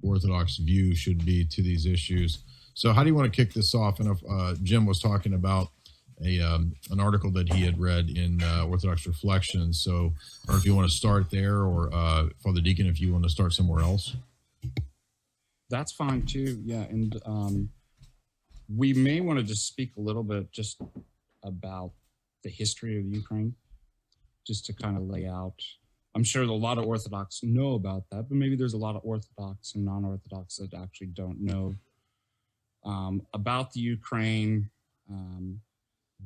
Orthodox view should be to these issues. So how do you want to kick this off? And if Jim was talking about an article that he had read in Orthodox Reflections. So, or if you want to start there, or Father Deacon, if you want to start somewhere else. That's fine too. Yeah, and we may want to just speak a little bit just about the history of Ukraine, just to kind of lay out. I'm sure a lot of Orthodox know about that, but maybe there's a lot of Orthodox and non-Orthodox that actually don't know about the Ukraine,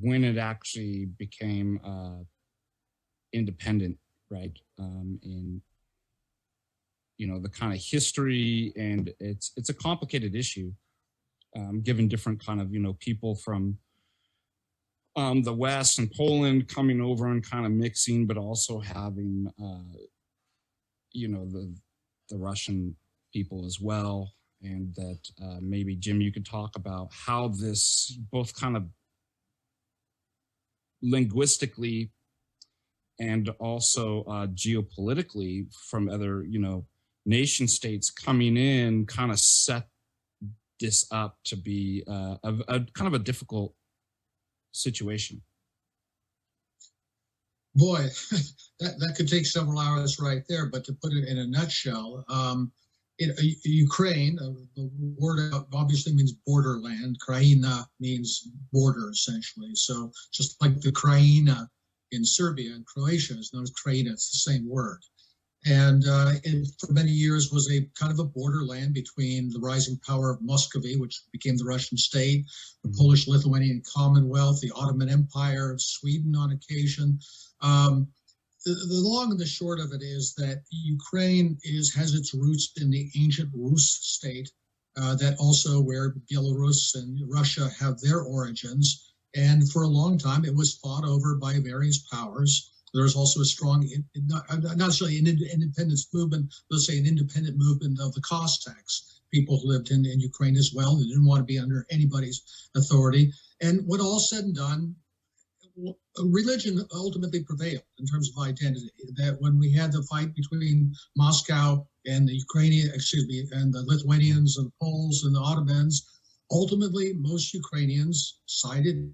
when it actually became independent, right? In the kind of history, and it's a complicated issue, given different kind of people from the West and Poland coming over and kind of mixing, but also having, the Russian people as well. And that maybe, Jim, you could talk about how this both kind of linguistically and also geopolitically from other, nation states coming in kind of set this up to be a kind of a difficult situation. Boy, that could take several hours right there, but to put it in a nutshell, Ukraine, the word obviously means borderland. Kraina means border, essentially. So just like the Krajina in Serbia and Croatia is known as Krajina, it's the same word. And it, for many years, was a kind of a borderland between the rising power of Muscovy, which became the Russian state, the Polish-Lithuanian Commonwealth, the Ottoman Empire of Sweden on occasion. The long and the short of it is that Ukraine has its roots in the ancient Rus state, that also where Belarus and Russia have their origins. And for a long time, it was fought over by various powers. There's also a strong, not necessarily an independence movement, let's say an independent movement of the Cossacks, people who lived in Ukraine as well. They didn't want to be under anybody's authority. And when all said and done, religion ultimately prevailed in terms of identity. That when we had the fight between Moscow and the and the Lithuanians and the Poles and the Ottomans, ultimately most Ukrainians sided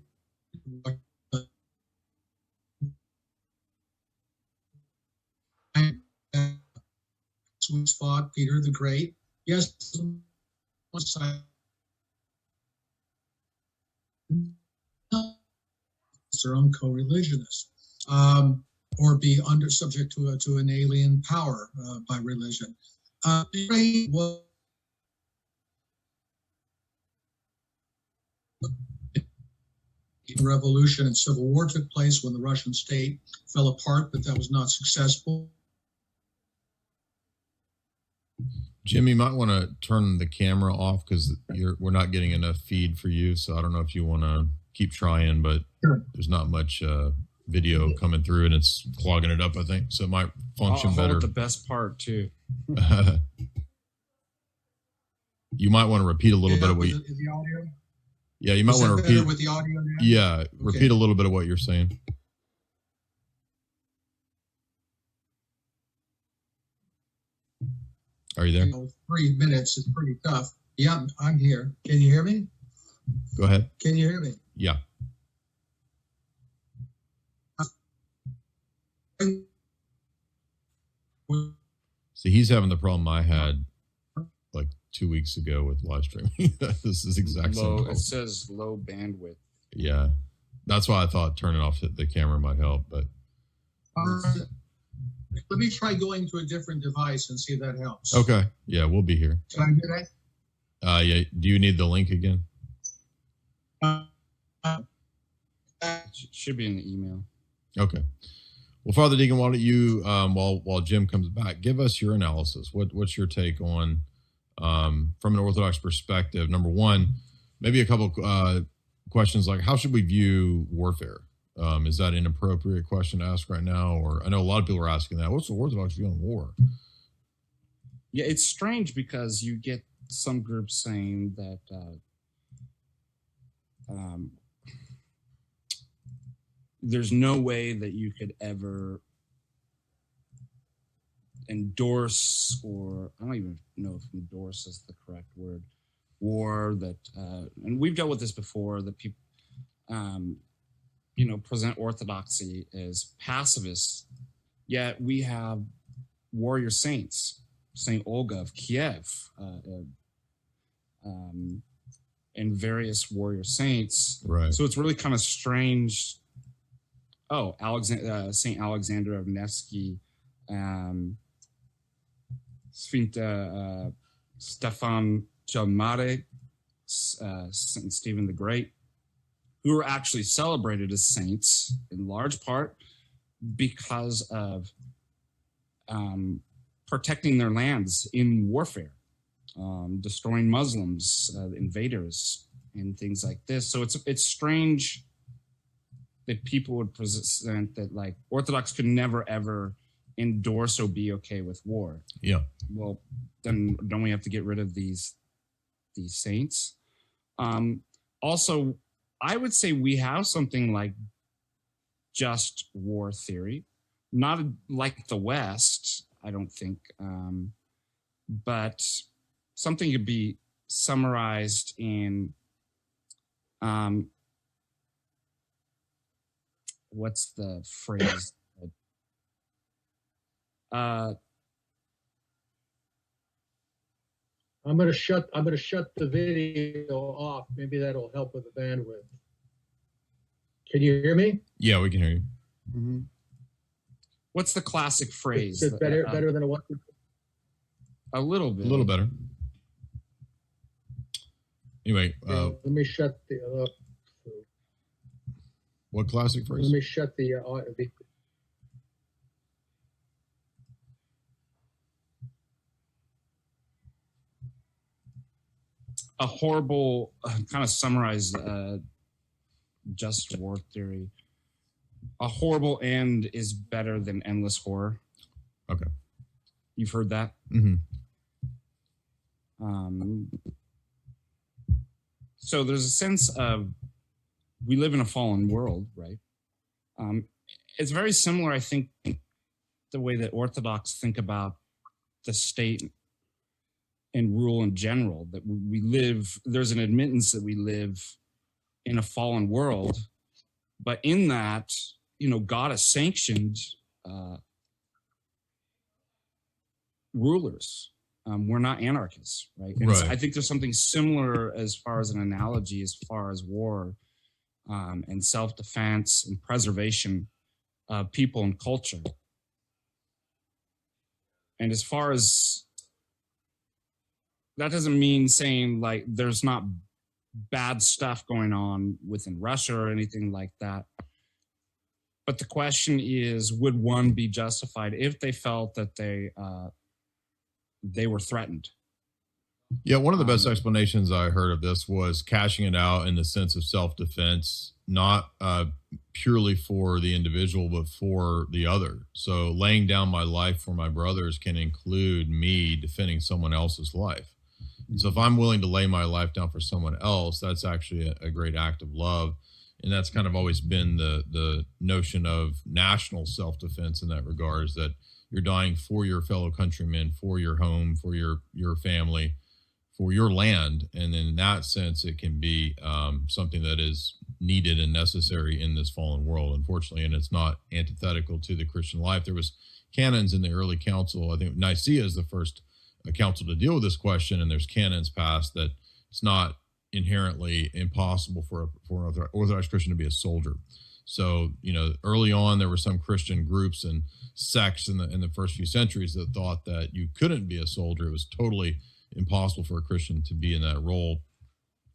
sweet spot, Peter the Great. Yes, one side, their own co-religionists, or be subject to an alien power by religion. Revolution and civil war took place when the Russian state fell apart, but that was not successful. Jim, you might want to turn the camera off because we're not getting enough feed for you. So I don't know if you want to keep trying, but Sure. There's not much video coming through and it's clogging it up, I think. So it might function I'll better. hold the best part too. You might want to repeat a little bit of what the audio. Yeah, you might want to repeat with the audio now? Yeah, Okay. repeat a little bit of what you're saying. Are you there? 3 minutes is pretty tough. Yeah, I'm here. Can you hear me? Go ahead. Can you hear me? Yeah. See, he's having the problem I had like 2 weeks ago with live streaming. This is exact same problem. It says low bandwidth. Yeah, that's why I thought turning off the camera might help. But let me try going to a different device and see if that helps. okay, yeah, we'll be here. Can I do that? Yeah. Do you need the link again? It should be in the email. Okay. Well, Father Deacon, why don't you, while Jim comes back, give us your analysis. What's your take on, from an Orthodox perspective? Number one, maybe a couple questions like, how should we view warfare? Is that an inappropriate question to ask right now? Or I know a lot of people are asking that. What's the Orthodox view on war? Yeah, it's strange because you get some groups saying that there's no way that you could ever endorse, or I don't even know if endorse is the correct word, war that, and we've dealt with this before, that people, present Orthodoxy as pacifists, yet we have warrior saints, Saint Olga of Kiev, and various warrior saints. Right. So it's really kind of strange. Oh, Saint Alexander of Nevsky, Stefan Chalmare, Saint Stephen the Great, who were actually celebrated as saints in large part because of protecting their lands in warfare, destroying Muslims, invaders, and things like this. So it's strange that people would present that like Orthodox could never ever endorse or be okay with war. Yeah. Well, then don't we have to get rid of these saints? Also, I would say we have something like just war theory, not like the West, I don't think, but something could be summarized in what's the phrase? I'm gonna shut the video off. Maybe that'll help with the bandwidth. Can you hear me? Yeah, we can hear you. Mm-hmm. What's the classic phrase? Is it better than what? A little bit. A little better. Anyway, Let me shut the. what classic phrase? Let me shut the. A horrible, kind of summarized just war theory. A horrible end is better than endless horror. Okay. You've heard that? Mm-hmm. So there's a sense of we live in a fallen world, right? It's very similar, I think, the way that Orthodox think about the state and rule in general, that we live, there's an admittance that we live in a fallen world, but in that, God has sanctioned rulers. We're not anarchists, right? And Right. I think there's something similar as far as an analogy, as far as war and self-defense and preservation of people and culture. And as far as that doesn't mean saying like there's not bad stuff going on within Russia or anything like that. But the question is, would one be justified if they felt that they were threatened? Yeah, one of the best explanations I heard of this was cashing it out in the sense of self-defense, not purely for the individual, but for the other. So laying down my life for my brothers can include me defending someone else's life. And so if I'm willing to lay my life down for someone else, that's actually a great act of love. And that's kind of always been the notion of national self-defense in that regard, is that you're dying for your fellow countrymen, for your home, for your family, for your land. And in that sense, it can be something that is needed and necessary in this fallen world, unfortunately. And it's not antithetical to the Christian life. There was canons in the early council. I think Nicaea is the first council to deal with this question. And there's canons passed that it's not inherently impossible for an Orthodox Christian to be a soldier. So, early on, there were some Christian groups and sects in the first few centuries that thought that you couldn't be a soldier. It was totally impossible for a Christian to be in that role.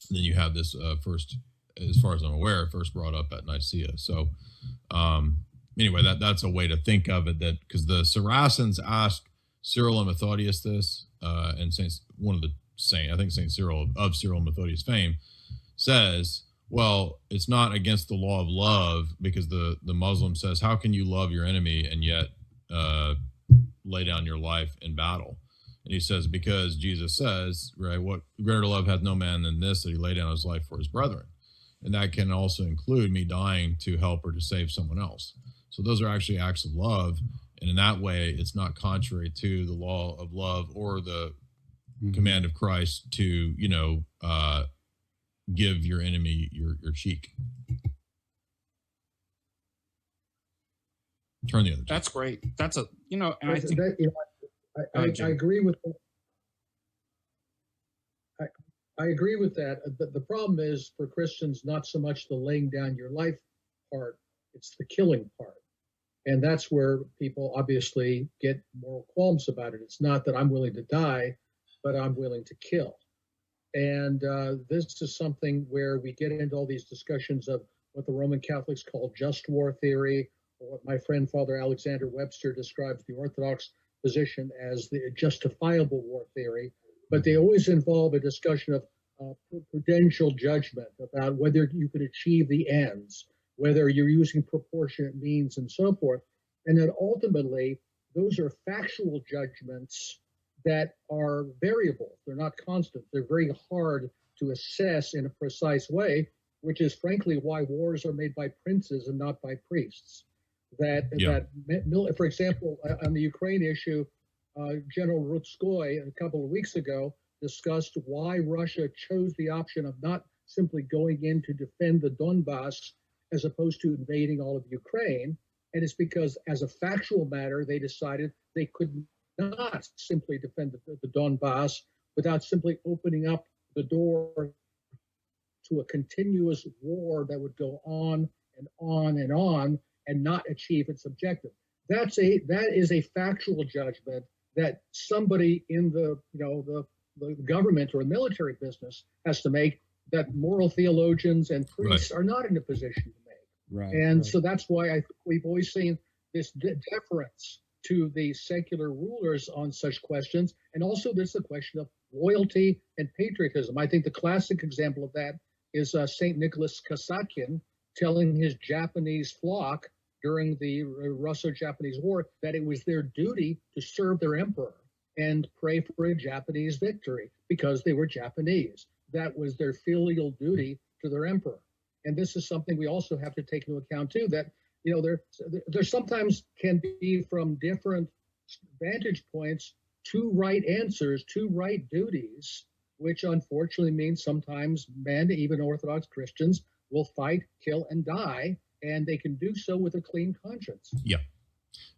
And then you have this first, as far as I'm aware, first brought up at Nicaea. So anyway, that's a way to think of it, that because the Saracens asked Cyril and Methodius this, and I think St. Cyril of Cyril and Methodius fame says, well, it's not against the law of love, because the Muslim says, how can you love your enemy and yet lay down your life in battle? And he says, because Jesus says, right, what greater love hath no man than this, that he lay down his life for his brethren. And that can also include me dying to help or to save someone else. So those are actually acts of love. And in that way, it's not contrary to the law of love or the command of Christ to, give your enemy your cheek. Turn the other cheek. That's great. That's and I think I agree with that. I agree with that. The problem is for Christians, not so much the laying down your life part, it's the killing part. And that's where people obviously get moral qualms about it. It's not that I'm willing to die, but I'm willing to kill. And this is something where we get into all these discussions of what the Roman Catholics call just war theory, or what my friend Father Alexander Webster describes the Orthodox position as the justifiable war theory. But they always involve a discussion of prudential judgment about whether you could achieve the ends, whether you're using proportionate means and so forth. And then ultimately, those are factual judgments that are variable. They're not constant. They're very hard to assess in a precise way, which is frankly why wars are made by princes and not by priests. For example, on the Ukraine issue, General Rutskoy a couple of weeks ago discussed why Russia chose the option of not simply going in to defend the Donbass as opposed to invading all of Ukraine. And it's because, as a factual matter, they decided they could not simply defend the Donbass without simply opening up the door to a continuous war that would go on and on and on and not achieve its objective. That is a factual judgment that somebody in the government or military business has to make, that moral theologians and priests are not in a position to make. So that's why we've always seen this deference to the secular rulers on such questions. And also there's the question of loyalty and patriotism. I think the classic example of that is St. Nicholas Kasatkin telling his Japanese flock during the Russo-Japanese War that it was their duty to serve their emperor and pray for a Japanese victory because they were Japanese. That was their filial duty to their emperor. And this is something we also have to take into account too, that there sometimes can be, from different vantage points, two right answers, two right duties, which unfortunately means sometimes men, even Orthodox Christians, will fight, kill, and die, and they can do so with a clean conscience. Yeah.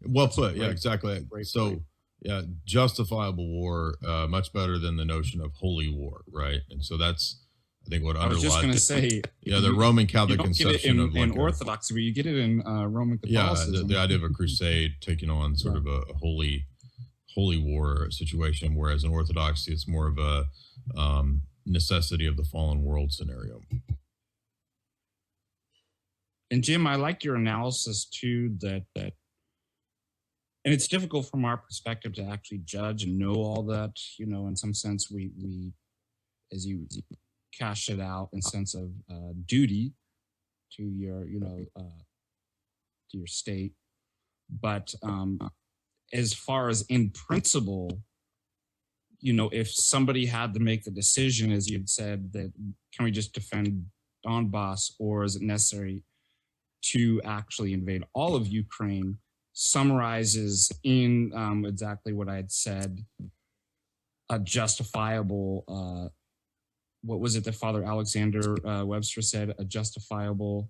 Well put. Yeah, exactly. So Yeah, justifiable war, much better than the notion of holy war, right? And so that's, I think, what I was just going to underlies. say, Yeah, the Roman you Catholic don't get it conception of in like Orthodoxy, but you get it in Roman Catholicism. the idea of a crusade taking on sort of a holy war situation, whereas in Orthodoxy it's more of a necessity of the fallen world scenario. And Jim, I like your analysis too, that and it's difficult from our perspective to actually judge and know all that. In some sense, we as you cash it out in sense of duty to your to your state, but as far as in principle, if somebody had to make the decision, as you'd said, that can we just defend Donbass, or is it necessary to actually invade all of Ukraine, summarizes in exactly what I had said, a justifiable, what was it that Father Alexander Webster said, a justifiable,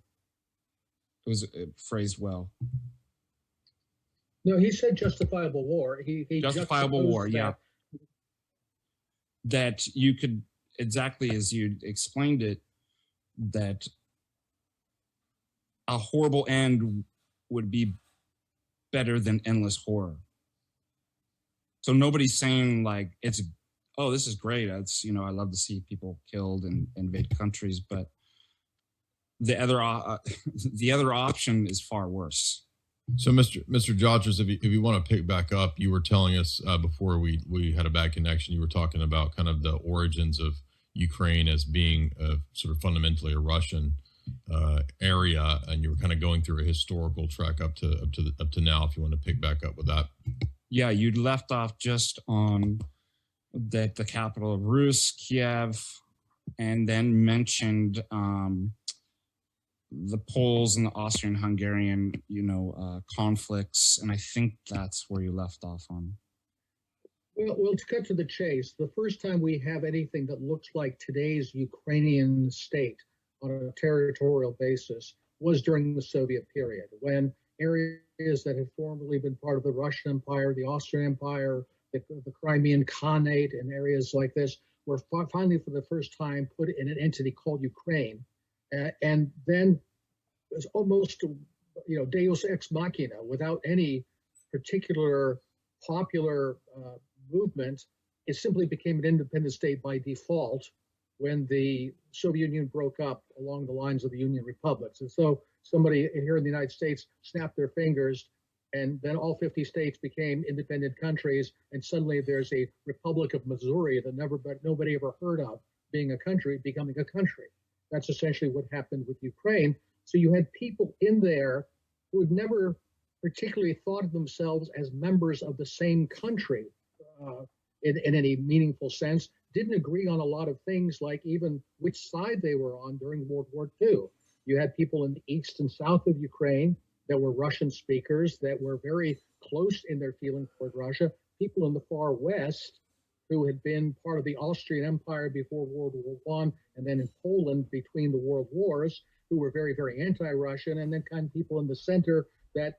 it was phrased well. No, he said justifiable war. He justifiable war, yeah. That you could, exactly as you explained it, that a horrible end would be better than endless horror. So nobody's saying like this is great. It's I love to see people killed and invade countries, but the other option is far worse. So, Mr. Jatras, if you want to pick back up, you were telling us before we had a bad connection, you were talking about kind of the origins of Ukraine as being sort of fundamentally a Russian area, and you were kind of going through a historical track up to now. If you want to pick back up with that. Yeah, you'd left off just on that the capital of Rus, Kiev, and then mentioned the Poles and the Austrian-Hungarian, conflicts, and I think that's where you left off on. Well, to cut to the chase, the first time we have anything that looks like today's Ukrainian state on a territorial basis was during the Soviet period, when areas that had formerly been part of the Russian Empire, the Austrian Empire, the Crimean Khanate, and areas like this were finally for the first time put in an entity called Ukraine. And then it was almost, Deus ex machina, without any particular popular movement. It simply became an independent state by default when the Soviet Union broke up along the lines of the Union republics. And so somebody here in the United States snapped their fingers, and then all 50 states became independent countries, and suddenly there's a Republic of Missouri that nobody ever heard of being a country, becoming a country. That's essentially what happened with Ukraine. So you had people in there who had never particularly thought of themselves as members of the same country in any meaningful sense, didn't agree on a lot of things, like even which side they were on during World War II. You had people in the east and south of Ukraine that were Russian speakers, that were very close in their feeling toward Russia, people in the far west who had been part of the Austrian Empire before World War I, and then in Poland between the world wars, who were very, very anti-Russian, and then kind of people in the center that,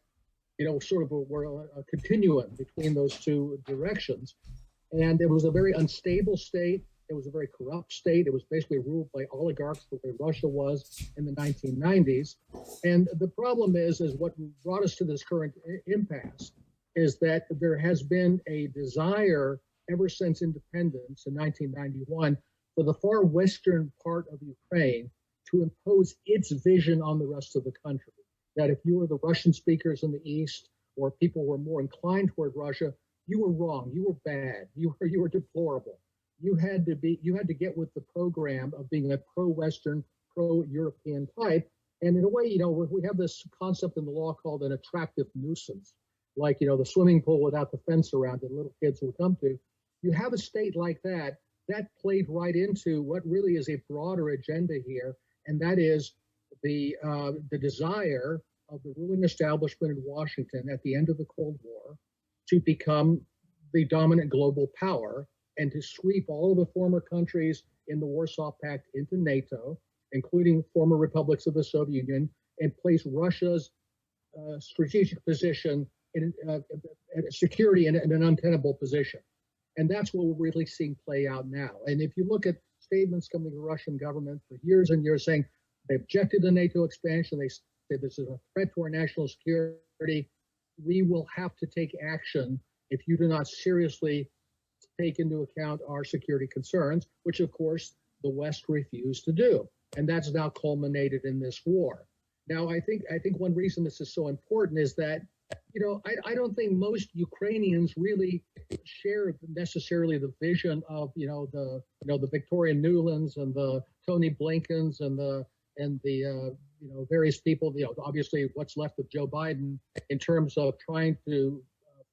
sort of were a continuum between those two directions. And it was a very unstable state. It was a very corrupt state. It was basically ruled by oligarchs the way Russia was in the 1990s. And the problem is what brought us to this current impasse is that there has been a desire ever since independence in 1991 for the far western part of Ukraine to impose its vision on the rest of the country. That if you were the Russian speakers in the east, or people were more inclined toward Russia, you were wrong, you were bad, you were deplorable. You had to get with the program of being a pro-Western, pro-European type. And in a way, we have this concept in the law called an attractive nuisance, like, the swimming pool without the fence around it, little kids will come to. You have a state like that played right into what really is a broader agenda here, and that is the desire of the ruling establishment in Washington at the end of the Cold War to become the dominant global power and to sweep all of the former countries in the Warsaw Pact into NATO, including former republics of the Soviet Union, and place Russia's strategic position security in an untenable position. And that's what we're really seeing play out now. And if you look at statements coming from the Russian government for years and years saying they objected to NATO expansion, they say this is a threat to our national security, we will have to take action if you do not seriously take into account our security concerns, which of course the West refused to do. And that's now culminated in this war. Now, I think one reason this is so important is that, I don't think most Ukrainians really share necessarily the vision of, the Victoria Nulands and the Tony Blinkens and the various people, obviously what's left of Joe Biden in terms of trying to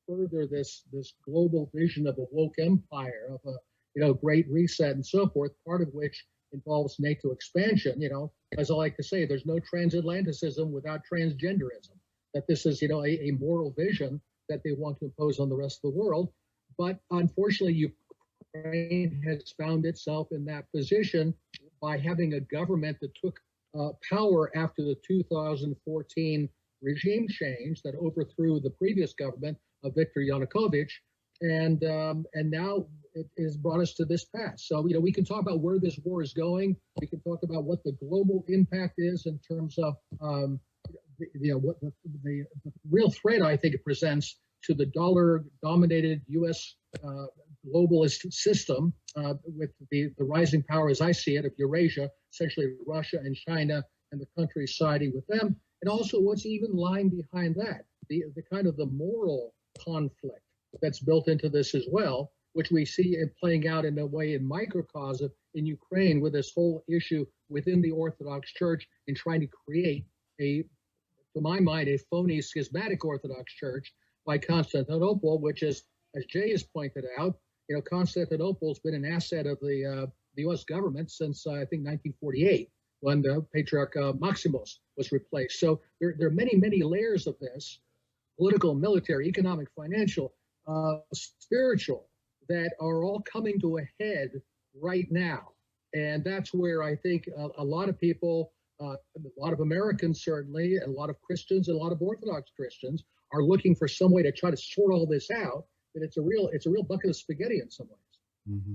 further this global vision of a woke empire, of a, great reset and so forth, part of which involves NATO expansion. As I like to say, there's no transatlanticism without transgenderism, that this is, a moral vision that they want to impose on the rest of the world. But unfortunately, Ukraine has found itself in that position by having a government that took power after the 2014 regime change that overthrew the previous government of Viktor Yanukovych, and now it has brought us to this pass. So we can talk about where this war is going. We can talk about what the global impact is in terms of what the real threat I think it presents to the dollar-dominated U.S. Globalist system with the rising power, as I see it, of Eurasia, essentially Russia and China, and the countries siding with them, and also what's even lying behind that, the kind of the moral conflict that's built into this as well, which we see it playing out in a way in microcosm in Ukraine with this whole issue within the Orthodox Church in trying to create to my mind, a phony schismatic Orthodox Church by Constantinople, which is, as Jay has pointed out, Constantinople has been an asset of the U.S. government since I think 1948, when the Patriarch Maximus was replaced. So there are many, many layers of this, political, military, economic, financial, spiritual, that are all coming to a head right now. And that's where I think a lot of people, a lot of Americans certainly, and a lot of Christians and a lot of Orthodox Christians are looking for some way to try to sort all this out. And it's a real bucket of spaghetti in some ways. Mm-hmm.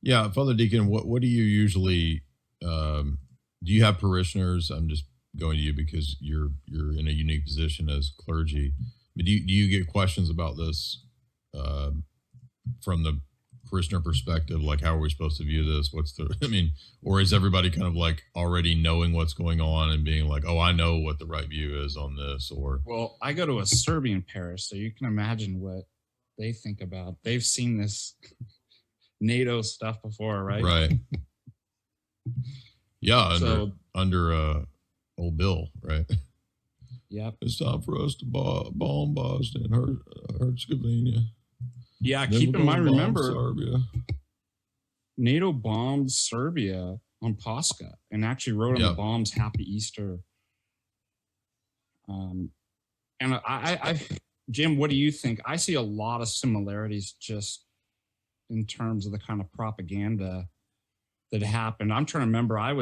Yeah, Father Deacon, what do you usually do? You have parishioners? I'm just going to you because you're in a unique position as clergy. But do you get questions about this from the parishioner perspective? Like, how are we supposed to view this? Or is everybody kind of like already knowing what's going on and being like, oh, I know what the right view is on this? Or, well, I go to a Serbian parish, so you can imagine what they think about. They've seen this NATO stuff before, right? Right. Yeah, under old Bill, right? Yep. It's time for us to bomb Bosnia and Herzegovina. Yeah, keep in mind, remember, Serbia. NATO bombed Serbia on Pascha and actually wrote on the bombs, Happy Easter. And Jim, what do you think? I see a lot of similarities just in terms of the kind of propaganda that happened. I'm trying to remember, I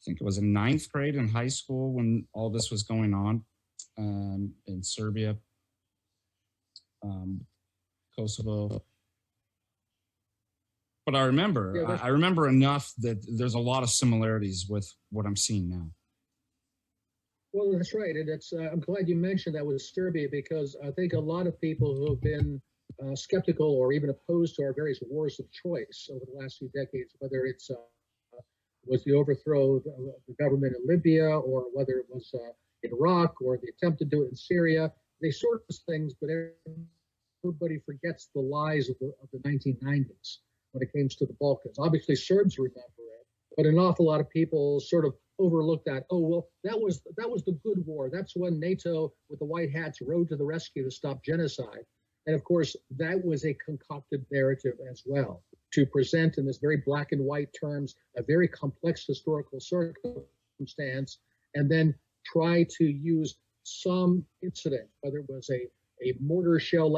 think it was in 9th grade in high school when all this was going on in Serbia. Kosovo, but I remember enough that there's a lot of similarities with what I'm seeing now. Well, that's right, and I'm glad you mentioned that with Serbia, because I think a lot of people who have been skeptical or even opposed to our various wars of choice over the last few decades, whether it's was the overthrow of the government in Libya, or whether it was in Iraq, or the attempt to do it in Syria, they sort of things, but everybody forgets the lies of the 1990s when it came to the Balkans. Obviously, Serbs remember it, but an awful lot of people sort of overlooked that. Oh, well, that was the good war. That's when NATO with the white hats rode to the rescue to stop genocide. And of course, that was a concocted narrative as well, to present in this very black and white terms a very complex historical circumstance, and then try to use some incident, whether it was a mortar shell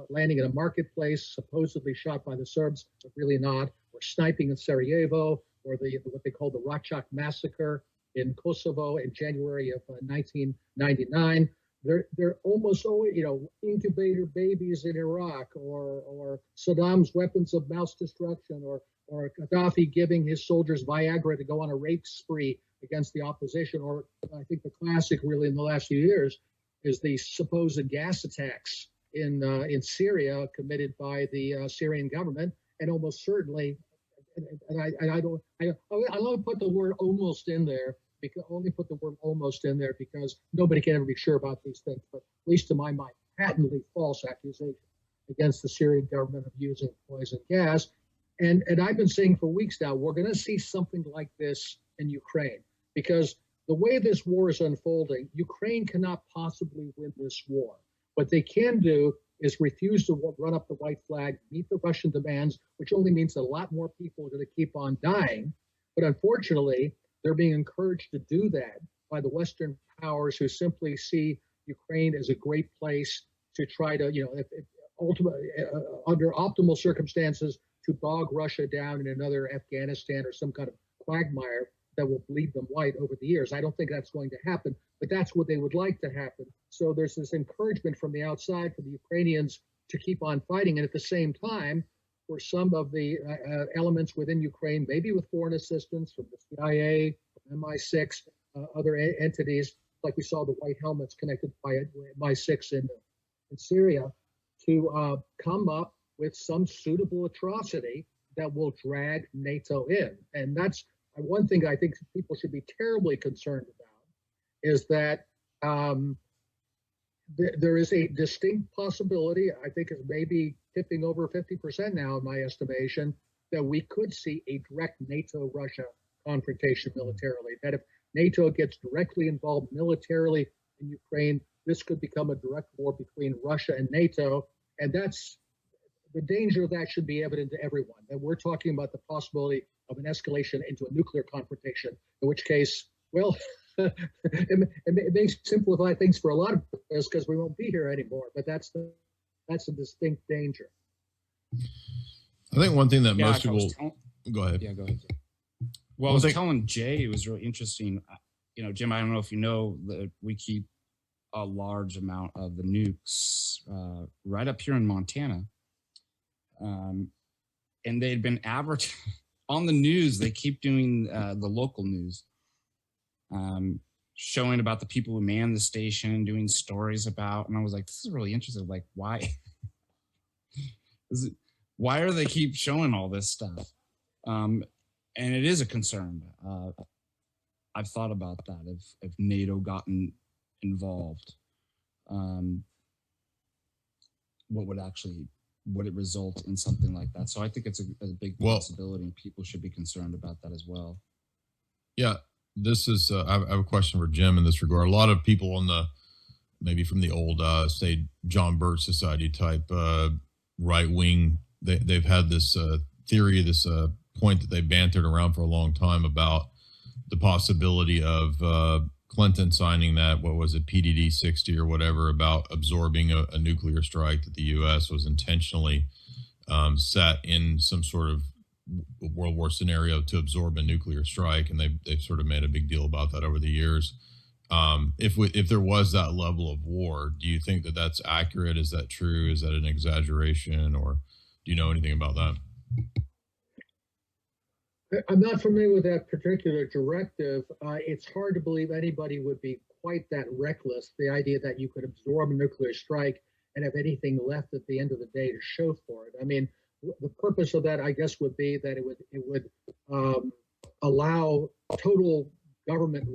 landing in a marketplace, supposedly shot by the Serbs, but really not, or sniping in Sarajevo, or what they call the Račak massacre in Kosovo in January of 1999. They're almost always, incubator babies in Iraq, or Saddam's weapons of mass destruction, or Gaddafi giving his soldiers Viagra to go on a rape spree against the opposition, or I think the classic really in the last few years is the supposed gas attacks in Syria committed by the Syrian government, and almost certainly, I love to put the word almost in there, because only put the word almost in there because nobody can ever be sure about these things, but at least to my mind, patently false accusation against the Syrian government of using poison gas. And I've been saying for weeks now, we're going to see something like this in Ukraine, because the way this war is unfolding, Ukraine cannot possibly win this war. What they can do is refuse to run up the white flag, meet the Russian demands, which only means that a lot more people are going to keep on dying. But unfortunately, they're being encouraged to do that by the Western powers, who simply see Ukraine as a great place to try to, under optimal circumstances, to bog Russia down in another Afghanistan or some kind of quagmire that will bleed them white over the years. I don't think that's going to happen, but that's what they would like to happen. So there's this encouragement from the outside for the Ukrainians to keep on fighting. And at the same time, for some of the elements within Ukraine, maybe with foreign assistance from the CIA, from MI6, other entities, like we saw the white helmets connected by MI6 in Syria, to come up with some suitable atrocity that will drag NATO in. And that's one thing I think people should be terribly concerned about, is that there is a distinct possibility, I think is maybe tipping over 50% now in my estimation, that we could see a direct NATO-Russia confrontation militarily. That if NATO gets directly involved militarily in Ukraine, this could become a direct war between Russia and NATO. And that's the danger of that should be evident to everyone, that we're talking about the possibility of an escalation into a nuclear confrontation, in which case, well, it may simplify things for a lot of us because we won't be here anymore. But that's a distinct danger. I think one thing that most people go ahead. Yeah, go ahead. Well, I was telling Jay, it was really interesting. Jim, I don't know if you know that we keep a large amount of the nukes right up here in Montana. And they'd been advertised on the news. They keep doing the local news, showing about the people who man the station, doing stories about. And I was like, this is really interesting. Like, why? Why are they keep showing all this stuff? And it is a concern. I've thought about that if NATO gotten involved, would it result in something like that? So I think it's a big possibility, and people should be concerned about that as well. Yeah, this is. I have a question for Jim in this regard. A lot of people maybe from the old, say, John Birch Society type right wing, they've had this theory, this point that they bantered around for a long time about the possibility of Clinton signing that, what was it, PDD 60 or whatever, about absorbing a nuclear strike, that the U.S. was intentionally set in some sort of World War scenario to absorb a nuclear strike. And they've sort of made a big deal about that over the years. If there was that level of war, do you think that that's accurate? Is that true? Is that an exaggeration? Or do you know anything about that? I'm not familiar with that particular directive. It's hard to believe anybody would be quite that reckless. The idea that you could absorb a nuclear strike and have anything left at the end of the day to show for it. I mean, the purpose of that, I guess, would be that it would allow total government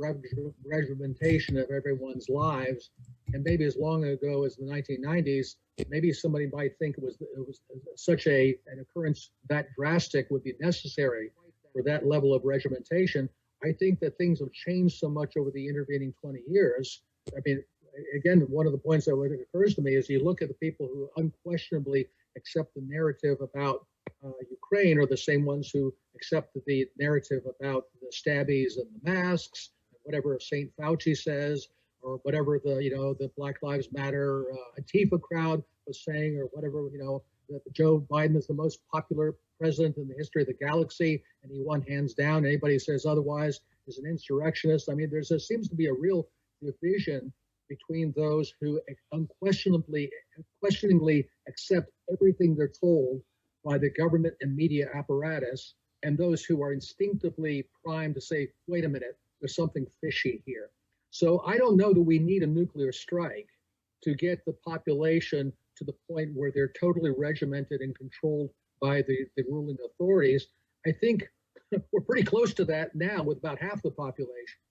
regimentation of everyone's lives. And maybe as long ago as the 1990s, maybe somebody might think it was such an occurrence that drastic would be necessary for that level of regimentation. I think that things have changed so much over the intervening 20 years. I mean, again, one of the points that occurs to me is you look at the people who unquestionably accept the narrative about Ukraine are the same ones who accept the narrative about the stabbies and the masks, and whatever St. Fauci says, or whatever the Black Lives Matter Antifa crowd was saying, or whatever, that Joe Biden is the most popular president in the history of the galaxy, and he won hands down. Anybody who says otherwise is an insurrectionist. I mean, there seems to be a real division between those who unquestioningly accept everything they're told by the government and media apparatus, and those who are instinctively primed to say, wait a minute, there's something fishy here. So I don't know that we need a nuclear strike to get the population to the point where they're totally regimented and controlled by the ruling authorities. I think we're pretty close to that now with about half the population.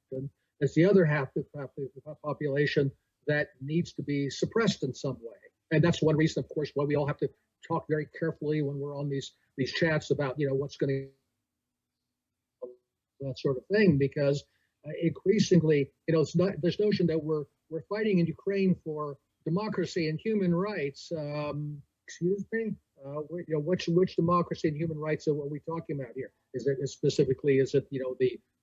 It's the other half of the population that needs to be suppressed in some way. And that's one reason, of course, why we all have to talk very carefully when we're on these chats about, what's going to, that sort of thing, because increasingly, it's not this notion that we're fighting in Ukraine for democracy and human rights. Excuse me, which democracy and human rights are we talking about here? Is it the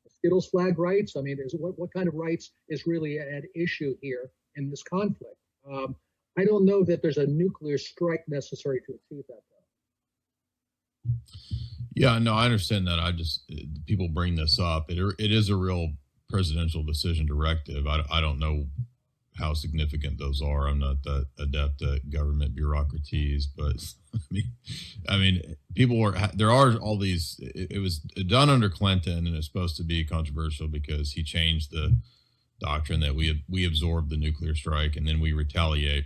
Skittles flag rights? I mean, what kind of rights is really at issue here in this conflict? I don't know that there's a nuclear strike necessary to achieve that, though. Yeah, no, I understand that. People bring this up. It is a real presidential decision directive. I don't know how significant those are. I'm not that adept at government bureaucracies, but I mean, there are all these. It was done under Clinton, and it's supposed to be controversial because he changed the doctrine that we absorb the nuclear strike and then we retaliate.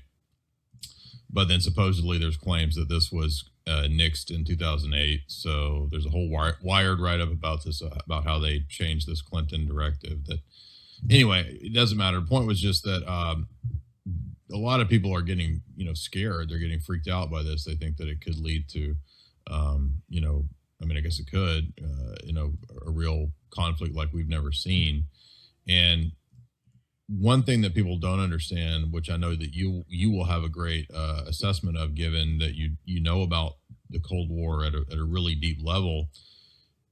But then supposedly there's claims that this was nixed in 2008. So there's a whole Wired write-up about this, about how they changed this Clinton directive. That anyway, it doesn't matter. The point was just that a lot of people are getting scared. They're getting freaked out by this. They think that it could lead to I guess it could a real conflict like we've never seen. And one thing that people don't understand, which I know that you will have a great assessment of, given that you know about the Cold War at a really deep level,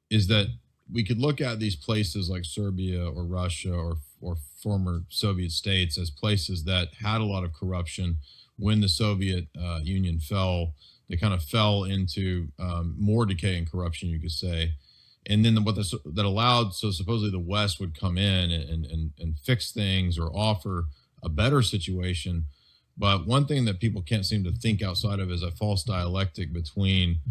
is that we could look at these places like Serbia or Russia or former Soviet states as places that had a lot of corruption. When the Soviet Union fell, they kind of fell into more decay and corruption, you could say. And then that allowed, so supposedly the West would come in and fix things or offer a better situation. But one thing that people can't seem to think outside of is a false dialectic between,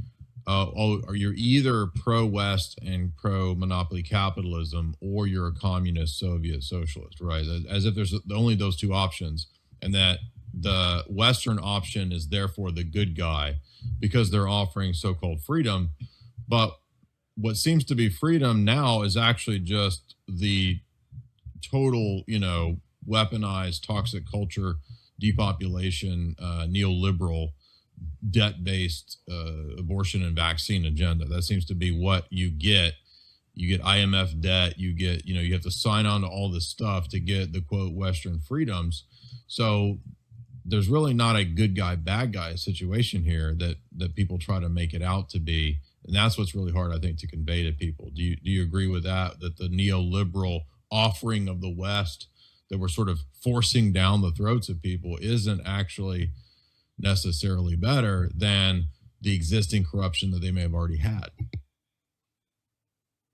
you're either pro-West and pro-monopoly capitalism, or you're a communist Soviet socialist, right? As if there's only those two options, and that the Western option is therefore the good guy because they're offering so-called freedom. But what seems to be freedom now is actually just the total, weaponized toxic culture, depopulation, neoliberal, debt-based abortion and vaccine agenda. That seems to be what you get. You get IMF debt. You get, you have to sign on to all this stuff to get the quote Western freedoms. So there's really not a good guy, bad guy situation here that people try to make it out to be. And that's what's really hard, I think, to convey to people. Do you agree with that the neoliberal offering of the West that we're sort of forcing down the throats of people isn't actually necessarily better than the existing corruption that they may have already had?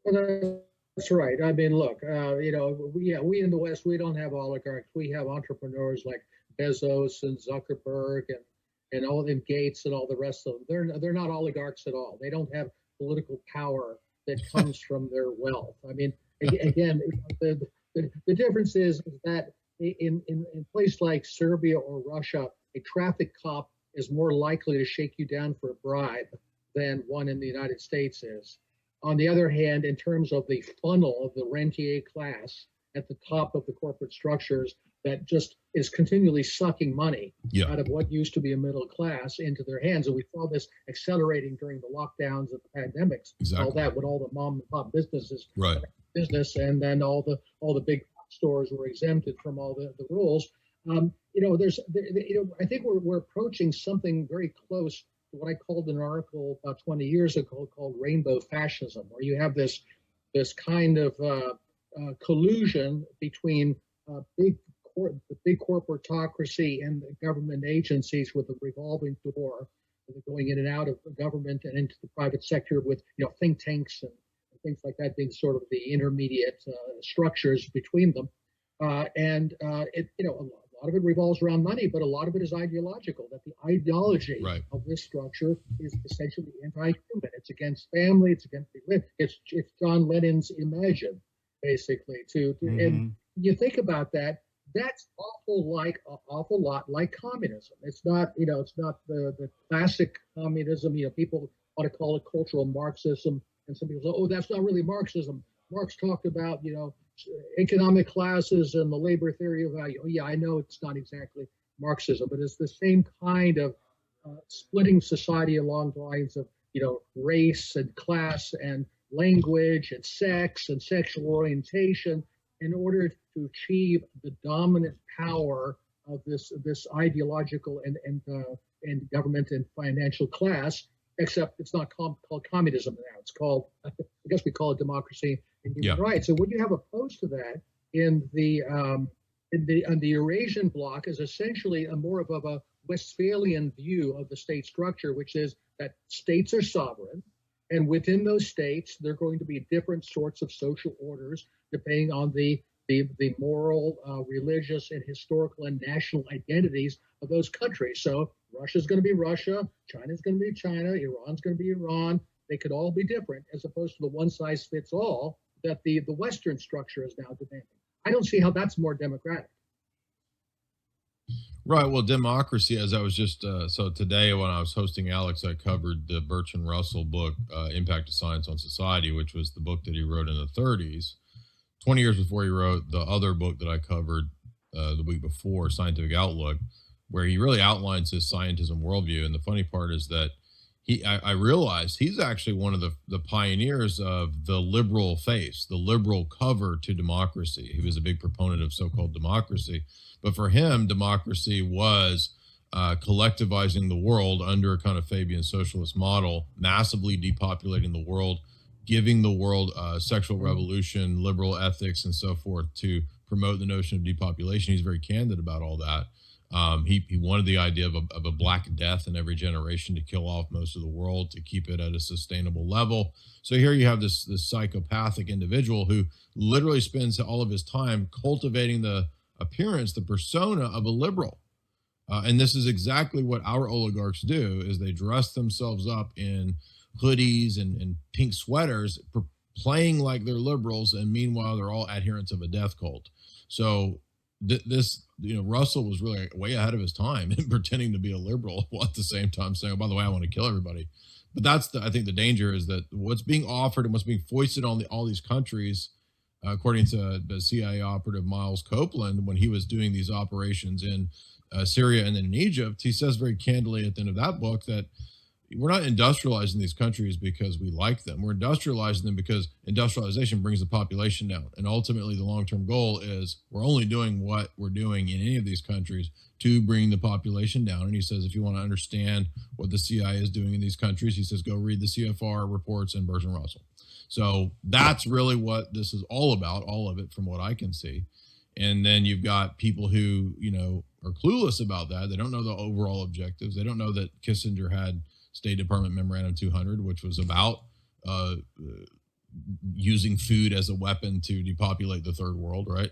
Well, that's right. I mean, look, we in the West, we don't have oligarchs. We have entrepreneurs like Bezos and Zuckerberg and all them Gates and all the rest of them. They're not oligarchs at all. They don't have political power that comes from their wealth. I mean, again, the difference is that in a place like Serbia or Russia, a traffic cop is more likely to shake you down for a bribe than one in the United States is. On the other hand, in terms of the funnel of the rentier class at the top of the corporate structures that just is continually sucking money out of what used to be a middle class into their hands. And we saw this accelerating during the lockdowns and the pandemics, all that, with all the mom and pop businesses, and then all the big stores were exempted from all the rules. I think we're approaching something very close to what I called in an article about 20 years ago called rainbow fascism, where you have this kind of collusion between the big corporatocracy and the government agencies with a revolving door, going in and out of the government and into the private sector with think tanks and things like that being sort of the intermediate structures between them. A lot of it revolves around money, but a lot of it is ideological, that the ideology of this structure is essentially anti-human. It's against family, it's against religion. It's John Lennon's Imagine, basically. And you think about that, that's awful lot like communism. It's not, it's not the classic communism. People want to call it cultural Marxism, and some people say, oh, that's not really Marxism. Marx talked about, economic classes and the labor theory of value. Oh, yeah, I know it's not exactly Marxism, but it's the same kind of splitting society along the lines of, race and class and language and sex and sexual orientation in order to achieve the dominant power of this ideological and government and financial class. Except it's not called communism now. It's called, I guess we call it democracy and human rights. So what you have opposed to that in the Eurasian bloc is essentially more of a Westphalian view of the state structure, which is that states are sovereign, and within those states there are going to be different sorts of social orders depending on the moral, religious, and historical and national identities of those countries. So Russia's going to be Russia, China's going to be China, Iran's going to be Iran. They could all be different, as opposed to the one-size-fits-all that the Western structure is now demanding. I don't see how that's more democratic. Right. Well, democracy, as I was just, so today when I was hosting Alex, I covered the Bertrand Russell book, Impact of Science on Society, which was the book that he wrote in the 30s, 20 years before he wrote the other book that I covered the week before, Scientific Outlook, where he really outlines his scientism worldview. And the funny part is that I realized he's actually one of the pioneers of the liberal face, the liberal cover to democracy. He was a big proponent of so-called democracy. But for him, democracy was collectivizing the world under a kind of Fabian socialist model, massively depopulating the world, giving the world sexual revolution, liberal ethics, and so forth to promote the notion of depopulation. He's very candid about all that. He wanted the idea of a black death in every generation to kill off most of the world, to keep it at a sustainable level. So here you have this psychopathic individual who literally spends all of his time cultivating the appearance, the persona of a liberal. And this is exactly what our oligarchs do, is they dress themselves up in hoodies and pink sweaters, playing like they're liberals, and meanwhile they're all adherents of a death cult. So this, Russell was really way ahead of his time in pretending to be a liberal, while at the same time saying, oh, by the way, I want to kill everybody. But that's I think the danger is that what's being offered and what's being foisted on all these countries, according to the CIA operative Miles Copeland, when he was doing these operations in Syria and then in Egypt, he says very candidly at the end of that book that we're not industrializing these countries because we like them. We're industrializing them because industrialization brings the population down. And ultimately, the long-term goal is we're only doing what we're doing in any of these countries to bring the population down. And he says, if you want to understand what the CIA is doing in these countries, he says, go read the CFR reports and Bertrand Russell. So that's really what this is all about, all of it from what I can see. And then you've got people who, are clueless about that. They don't know the overall objectives. They don't know that Kissinger had State Department Memorandum 200, which was about using food as a weapon to depopulate the third world, right?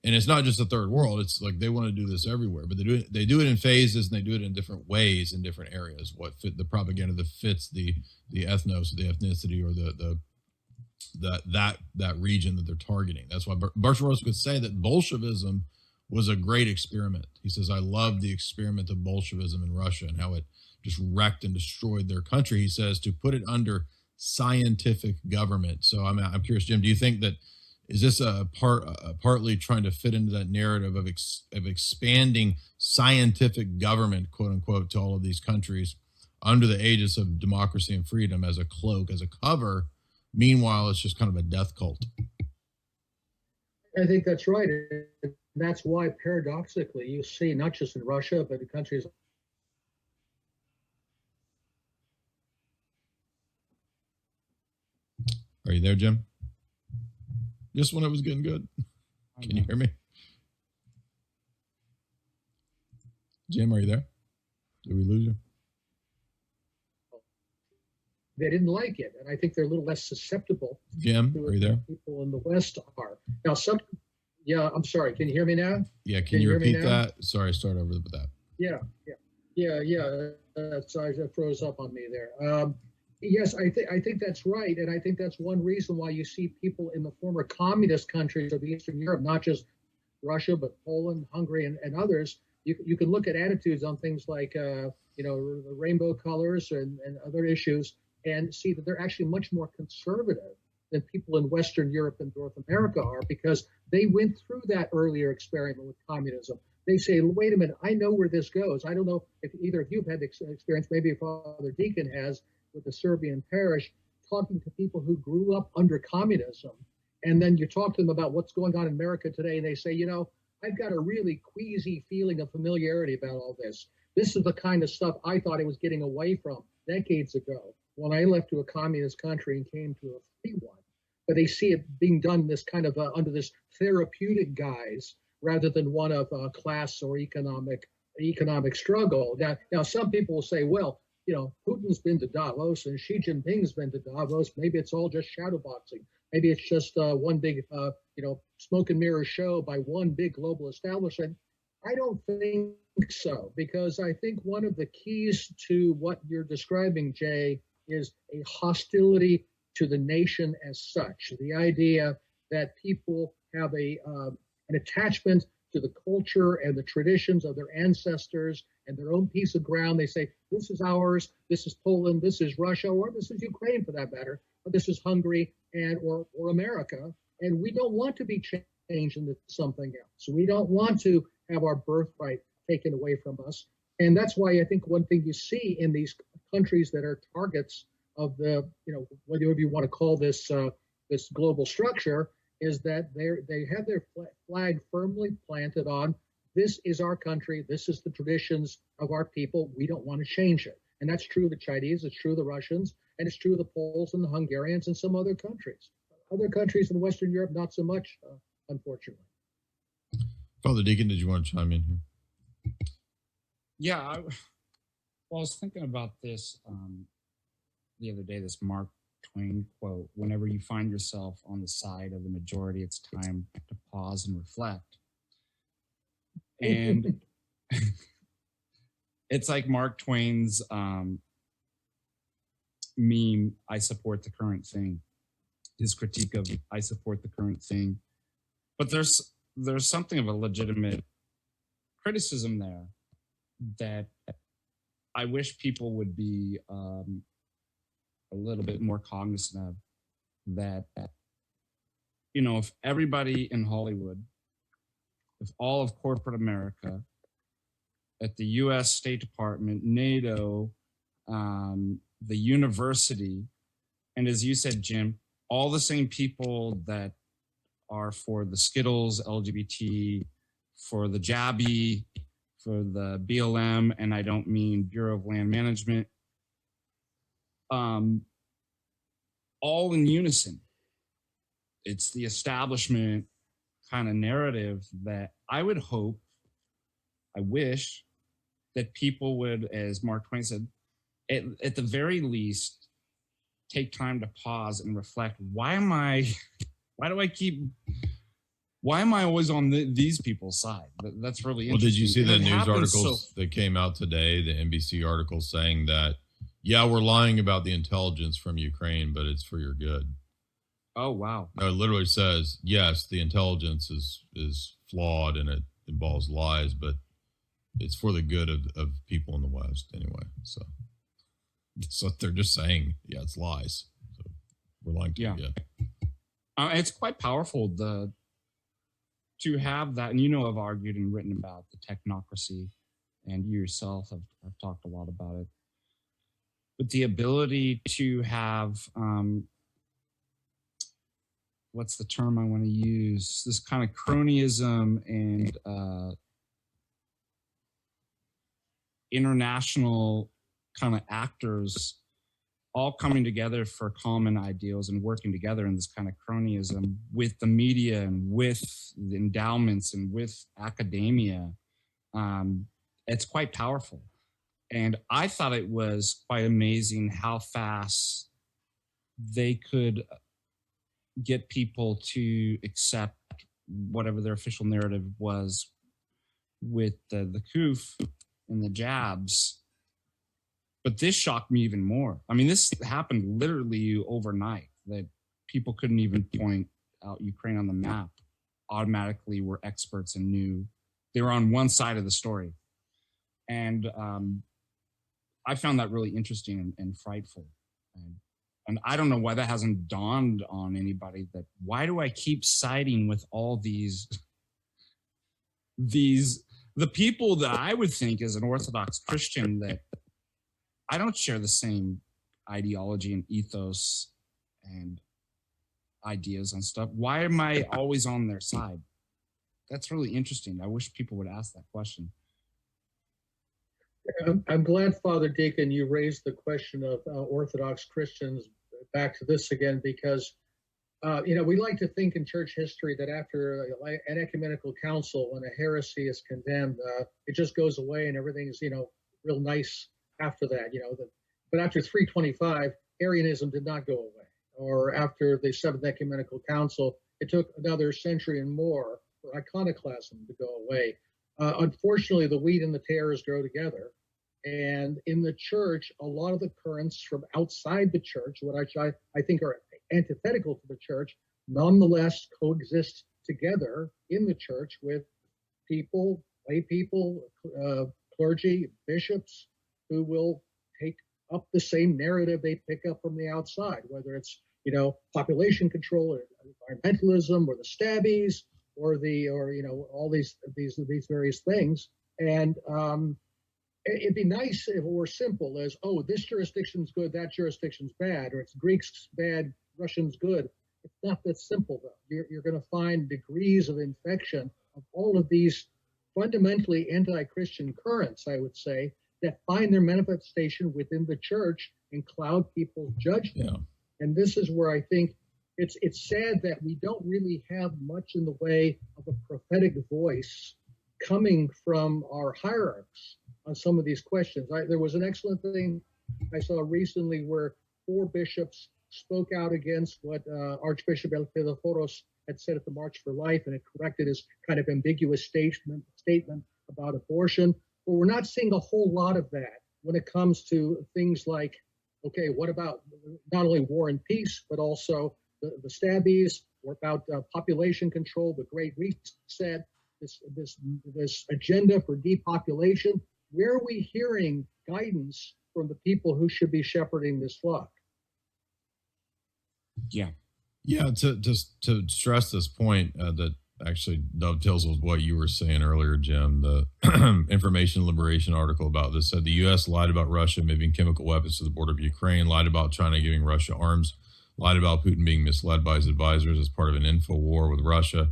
And it's not just the third world. It's like they want to do this everywhere, but they do it in phases, and they do it in different ways in different areas. What fit the propaganda that fits the ethnos, the ethnicity, or that region that they're targeting. That's why Bertrand Russell could say that Bolshevism was a great experiment. He says, I love the experiment of Bolshevism in Russia and how it just wrecked and destroyed their country. He says to put it under scientific government. So I'm curious, Jim, do you think that is this partly trying to fit into that narrative of expanding scientific government, quote unquote, to all of these countries under the aegis of democracy and freedom as a cloak, as a cover? Meanwhile, it's just kind of a death cult. I think that's right. And that's why, paradoxically, you see not just in Russia, but in countries. Are you there, Jim? Just when it was getting good. Can you hear me? Jim, are you there? Did we lose you? they didn't like it. And I think they're a little less susceptible Jim, to are you it there? than people in the West are. Now, yeah, I'm sorry. Can you hear me now? Yeah, can you repeat that? Sorry, start over with that. Yeah. Sorry, that froze up on me there. Yes, I think that's right, and I think that's one reason why you see people in the former communist countries of Eastern Europe, not just Russia, but Poland, Hungary, and others. You can look at attitudes on things like the rainbow colors and other issues, and see that they're actually much more conservative than people in Western Europe and North America are, because they went through that earlier experiment with communism. They say, wait a minute, I know where this goes. I don't know if either of you have had experience, maybe Father Deacon has, with the Serbian parish, talking to people who grew up under communism. And then you talk to them about what's going on in America today, and they say, I've got a really queasy feeling of familiarity about all this. This is the kind of stuff I thought I was getting away from decades ago when I left to a communist country and came to a free one. But they see it being done this kind of under this therapeutic guise rather than one of class or economic struggle. Now, some people will say, well, Putin's been to Davos and Xi Jinping's been to Davos. Maybe it's all just shadowboxing. Maybe it's just one big, smoke and mirror show by one big global establishment. I don't think so, because I think one of the keys to what you're describing, Jay, is a hostility to the nation as such. The idea that people have an attachment to the culture and the traditions of their ancestors and their own piece of ground. They say, this is ours, this is Poland, this is Russia, or this is Ukraine for that matter, or this is Hungary or America. And we don't want to be changed into something else. We don't want to have our birthright taken away from us. And that's why I think one thing you see in these countries that are targets of the, whatever you want to call this this global structure, is that they have their flag firmly planted on, this is our country, this is the traditions of our people, we don't want to change it. And that's true of the Chinese, it's true of the Russians, and it's true of the Poles and the Hungarians and some other countries. Other countries in Western Europe, not so much, unfortunately. Father Deacon, did you want to chime in here? Yeah, I was thinking about this the other day, this Mark Twain quote: whenever you find yourself on the side of the majority, it's time to pause and reflect. And it's like Mark Twain's meme, I support the current thing, his critique of I support the current thing. But there's something of a legitimate criticism there that I wish people would be a little bit more cognizant of, that, if everybody in Hollywood, if all of corporate America, at the US State Department, NATO, the university, and as you said, Jim, all the same people that are for the Skittles, LGBT, for the JABI, for the BLM, and I don't mean Bureau of Land Management, all in unison. It's the establishment kind of narrative that I would hope, I wish that people would, as Mark Twain said, at the very least, take time to pause and reflect. Why am I always on these people's side? That's really interesting. Well, did you see the news articles so, that came out today, the NBC article saying that, yeah, we're lying about the intelligence from Ukraine, but it's for your good. Oh, wow. No, it literally says, yes, the intelligence is flawed and it involves lies, but it's for the good of people in the West anyway. So they're just saying, yeah, it's lies. So we're lying to you. Yeah. It's quite powerful to have that. And I've argued and written about the technocracy, and you yourself have talked a lot about it. But the ability to have, what's the term I want to use? This kind of cronyism and international kind of actors all coming together for common ideals and working together in this kind of cronyism with the media and with the endowments and with academia. It's quite powerful. And I thought it was quite amazing how fast they could get people to accept whatever their official narrative was with the koof and the jabs. But this shocked me even more. I mean, this happened literally overnight, that people couldn't even point out Ukraine on the map, automatically were experts and knew they were on one side of the story. And I found that really interesting and frightful. And I don't know why that hasn't dawned on anybody, that why do I keep siding with all these, the people that I would think as an Orthodox Christian, that I don't share the same ideology and ethos and ideas and stuff. Why am I always on their side? That's really interesting. I wish people would ask that question. I'm glad, Father Deacon, you raised the question of Orthodox Christians back to this again, because we like to think in church history that after an ecumenical council, when a heresy is condemned, it just goes away and everything's real nice after that. But after 325, Arianism did not go away. Or after the Seventh Ecumenical Council, it took another century and more for iconoclasm to go away. Unfortunately, the wheat and the tares grow together. And in the church, a lot of the currents from outside the church, what I think are antithetical to the church, nonetheless coexist together in the church with people, lay people, clergy, bishops, who will take up the same narrative they pick up from the outside, whether it's population control or environmentalism or the stabbies or all these various things. And it'd be nice if it were simple as, oh, this jurisdiction's good, that jurisdiction's bad, or it's Greek's bad, Russian's good. It's not that simple, though. You're going to find degrees of infection of all of these fundamentally anti-Christian currents, I would say, that find their manifestation within the church and cloud people's judgment. Yeah. And this is where I think it's sad that we don't really have much in the way of a prophetic voice coming from our hierarchs on some of these questions. There was an excellent thing I saw recently where 4 bishops spoke out against what Archbishop Eleftheroforos had said at the March for Life, and it corrected his kind of ambiguous statement about abortion. But we're not seeing a whole lot of that when it comes to things like, okay, what about not only war and peace, but also the stabbies, or about population control, the Great Reset, this agenda for depopulation? Where are we hearing guidance from the people who should be shepherding this flock? Yeah. To stress this point that actually dovetails with what you were saying earlier, Jim. The Information Liberation article about this said the U.S. lied about Russia moving chemical weapons to the border of Ukraine, lied about China giving Russia arms, lied about Putin being misled by his advisors as part of an info war with Russia.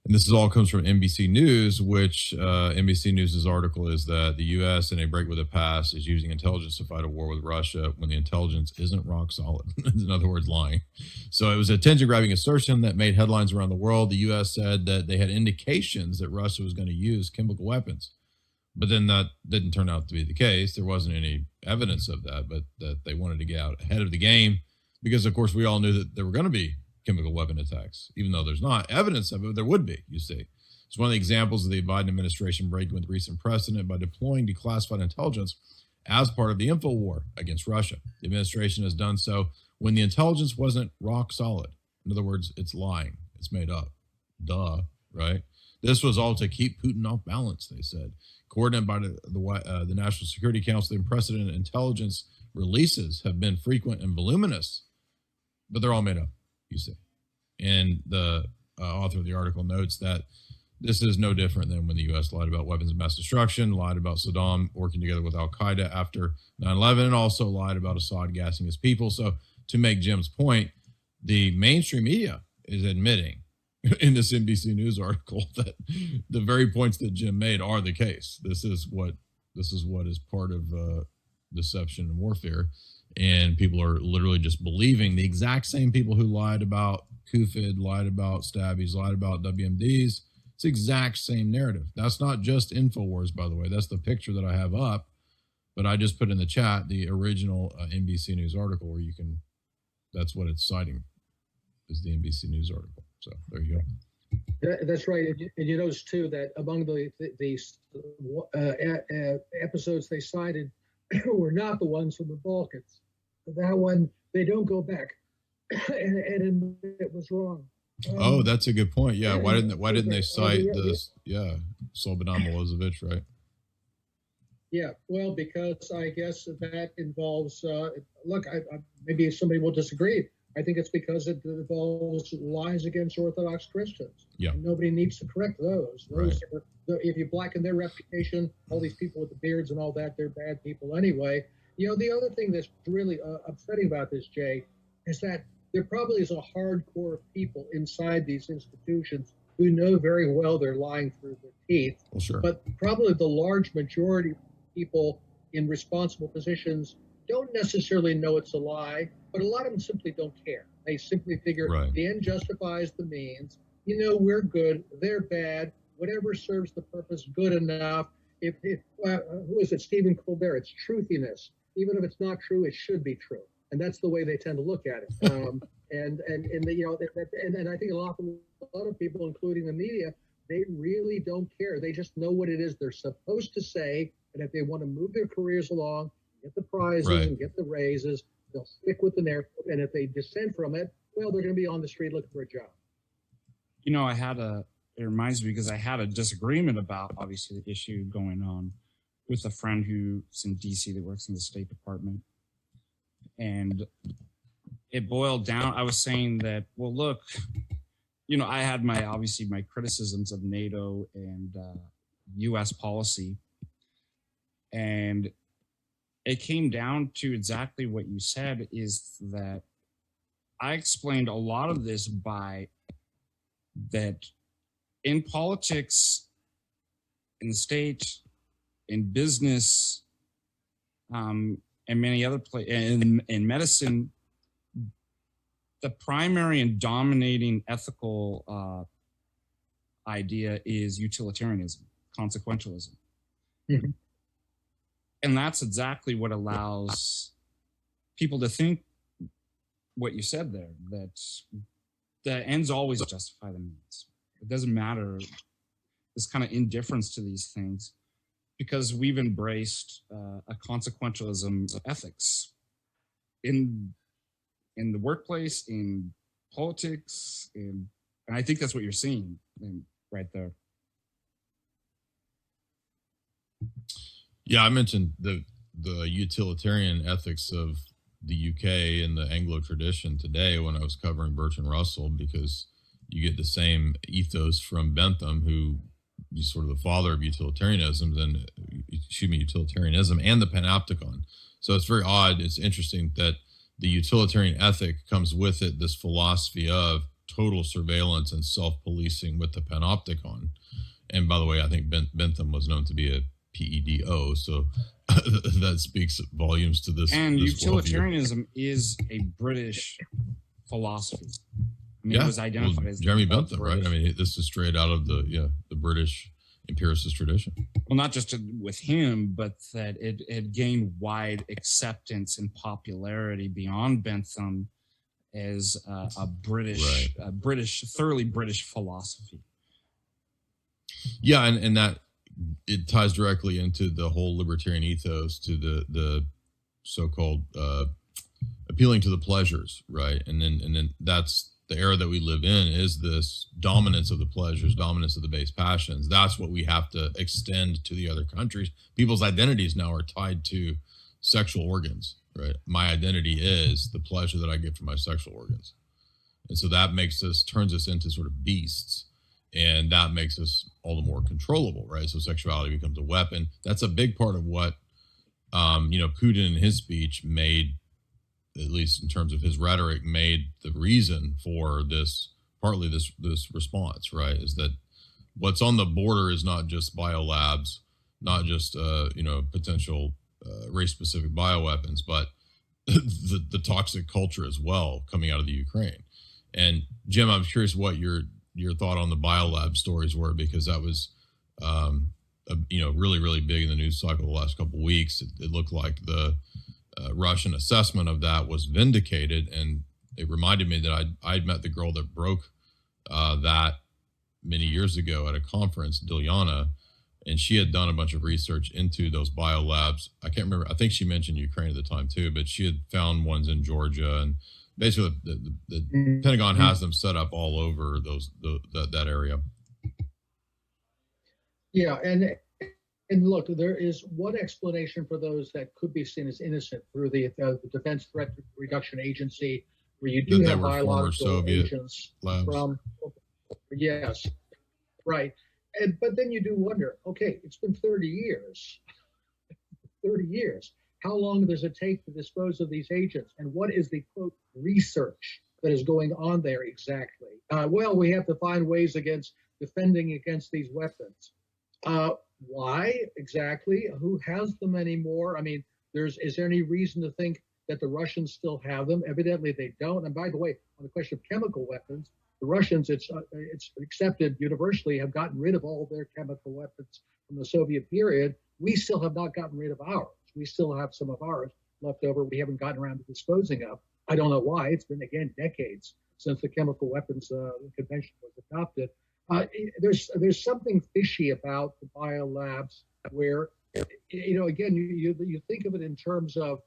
And this all comes from NBC News, which NBC News' article is that the U.S. in a break with the past is using intelligence to fight a war with Russia when the intelligence isn't rock solid. In other words, lying. So it was a attention-grabbing assertion that made headlines around the world. The U.S. said that they had indications that Russia was going to use chemical weapons. But then that didn't turn out to be the case. There wasn't any evidence of that, but that they wanted to get out ahead of the game because, of course, we all knew that there were going to be chemical weapon attacks, even though there's not evidence of it. There would be, you see. It's one of the examples of the Biden administration breaking with recent precedent by deploying declassified intelligence as part of the info war against Russia. The administration has done so when the intelligence wasn't rock solid. In other words, it's lying. It's made up. Duh, right? This was all to keep Putin off balance, they said. Coordinated by the National Security Council, the unprecedented intelligence releases have been frequent and voluminous, but they're all made up, you see. And the author of the article notes that this is no different than when the U.S. lied about weapons of mass destruction, lied about Saddam working together with al-Qaeda after 9/11, and also lied about Assad gassing his people. So to make Jim's point, the mainstream media is admitting in this NBC News article that the very points that Jim made are the case. This is what is part of deception and warfare. And people are literally just believing the exact same people who lied about Kufid, lied about Stabbies, lied about WMDs. It's the exact same narrative. That's not just InfoWars, by the way. That's the picture that I have up. But I just put in the chat the original NBC News article where That's what it's citing, is the NBC News article. So there you go. That's right. And you notice too that among the episodes they cited were not the ones from the Balkans. That one, they don't go back and admit it was wrong. Oh, that's a good point. Yeah, why didn't they cite this? Yeah, Slobodan Milosevic, right? Yeah, well, because I guess that involves. Look, maybe somebody will disagree. I think it's because it involves lies against Orthodox Christians. Yeah, and nobody needs to correct those. Right. If you blacken their reputation, all these people with the beards and all that, they're bad people anyway. You know, the other thing that's really upsetting about this, Jay, is that there probably is a hardcore people inside these institutions who know very well they're lying through their teeth. well, sure. But probably the large majority of people in responsible positions don't necessarily know it's a lie, but a lot of them simply don't care. They simply figure Right. the end justifies the means. You know, we're good, they're bad, whatever serves the purpose, good enough. If who is it, Stephen Colbert? It's truthiness. Even if it's not true, it should be true. And that's the way they tend to look at it. And I think a lot of people, including the media, they really don't care. They just know what it is they're supposed to say, and if they want to move their careers along, get the prizes Right. and get the raises, they'll stick with the narrative. And if they dissent from it, well, they're going to be on the street looking for a job. You know, it reminds me because I had a disagreement about obviously the issue going on with a friend who's in DC that works in the State Department. And it boiled down, I was saying that, well, look, you know, I had my criticisms of NATO and US policy. And it came down to exactly what you said, is that I explained a lot of this by that in politics, in the state, in business, and many other places, in medicine, the primary and dominating ethical idea is utilitarianism, consequentialism. Mhm. And that's exactly what allows people to think what you said there, that the ends always justify the means. It doesn't matter, this kind of indifference to these things, because we've embraced a consequentialism of ethics in the workplace, in politics, and I think that's what you're seeing right there. Yeah, I mentioned the utilitarian ethics of the UK and the Anglo tradition today when I was covering Bertrand Russell, because you get the same ethos from Bentham, who is sort of the father of utilitarianism and the panopticon. So it's very odd. It's interesting that the utilitarian ethic comes with it this philosophy of total surveillance and self-policing with the panopticon. And by the way, I think Bentham was known to be a PEDO, so that speaks volumes to this. And this utilitarianism is a British philosophy. I mean, yeah, it was identified as Jeremy Bentham, British. right? I mean, this is straight out of the British empiricist tradition. Well, not just with him, but that it gained wide acceptance and popularity beyond Bentham as a thoroughly British philosophy. Yeah, and that it ties directly into the whole libertarian ethos, to the so-called appealing to the pleasures, right? And then that's the era that we live in, is this dominance of the pleasures, dominance of the base passions. That's what we have to extend to the other countries. People's identities now are tied to sexual organs, right? My identity is the pleasure that I get from my sexual organs. And so that turns us into sort of beasts. And that makes us all the more controllable, right? So sexuality becomes a weapon. That's a big part of what, Putin in his speech made, at least in terms of his rhetoric, made the reason for partly this response, right? Is that what's on the border is not just biolabs, not just, potential race-specific bioweapons, but the toxic culture as well coming out of the Ukraine. And Jim, I'm curious what your thought on the biolab stories were, because that was, really, really big in the news cycle the last couple of weeks. It looked like the Russian assessment of that was vindicated, and it reminded me that I'd met the girl that broke that many years ago at a conference, Dilyana, and she had done a bunch of research into those biolabs. I can't remember. I think she mentioned Ukraine at the time too, but she had found ones in Georgia, and basically the Pentagon has them set up all over that area. Yeah, and look, there is one explanation for those that could be seen as innocent through the Defense Threat Reduction Agency, where you do have biological agents labs. From. Yes, right. But then you do wonder, okay, it's been 30 years. 30 years. How long does it take to dispose of these agents? And what is the, quote, research that is going on there exactly? Well, we have to find ways against defending against these weapons. Why exactly? Who has them anymore? I mean, is there any reason to think that the Russians still have them? Evidently they don't. And by the way, on the question of chemical weapons, the Russians, it's accepted universally, have gotten rid of all their chemical weapons from the Soviet period. We still have not gotten rid of ours. We still have some of ours left over we haven't gotten around to disposing of. I don't know why. It's been, again, decades since the Chemical Weapons Convention was adopted. There's something fishy about the biolabs where, again, you think of it in terms of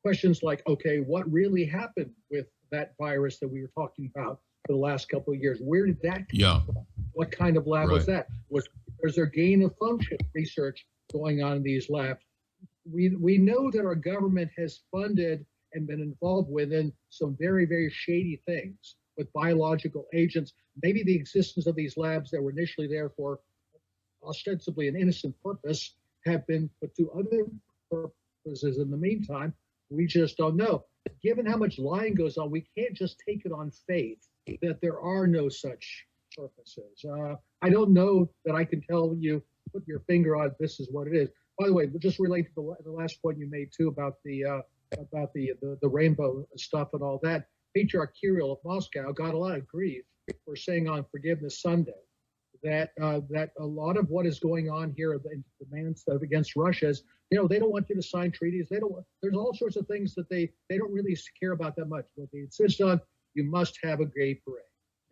questions like, okay, what really happened with that virus that we were talking about for the last couple of years? Where did that come from? What kind of lab was that? Was there gain of function research going on in these labs? We know that our government has funded and been involved within some very, very shady things with biological agents. Maybe the existence of these labs that were initially there for ostensibly an innocent purpose have been put to other purposes in the meantime. We just don't know. Given how much lying goes on, we can't just take it on faith that there are no such purposes. I don't know that I can tell you, put your finger on this is what it is. By the way, just relate to the last point you made too about the rainbow stuff and all that. Patriarch Kirill of Moscow got a lot of grief for saying on Forgiveness Sunday that a lot of what is going on here in demands against Russia is, they don't want you to sign treaties. There's all sorts of things that they don't really care about that much. What they insist on, you must have a gay parade.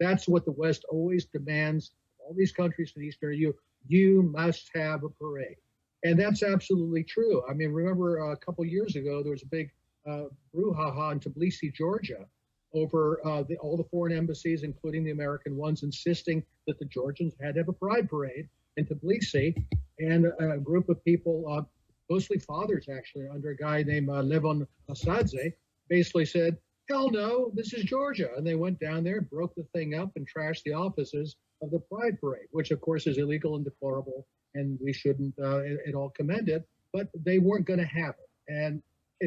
That's what the West always demands. All these countries in Eastern Europe, you must have a parade. And that's absolutely true. I mean, remember a couple years ago, there was a big brouhaha in Tbilisi, Georgia, over all the foreign embassies, including the American ones, insisting that the Georgians had to have a pride parade in Tbilisi. And a group of people, mostly fathers actually, under a guy named Levon Asadze, basically said, hell no, this is Georgia. And they went down there and broke the thing up and trashed the offices of the pride parade, which of course is illegal and deplorable, and we shouldn't at all commend it, but they weren't going to have it. And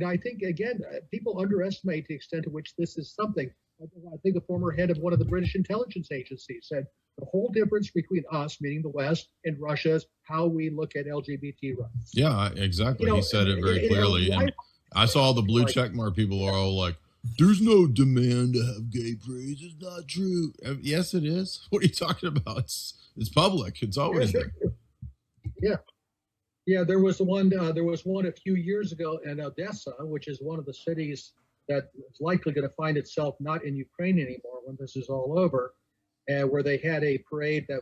I think, again, people underestimate the extent to which this is something. I think the former head of one of the British intelligence agencies said the whole difference between us, meaning the West, and Russia is how we look at LGBT rights. Yeah, exactly. He said it very clearly. And I saw the blue checkmark people are all like, there's no demand to have gay parades. It's not true. Yes, it is. What are you talking about? It's public. It's always there. Yeah, there was one a few years ago in Odessa, which is one of the cities that is likely going to find itself not in Ukraine anymore when this is all over, where they had a parade that,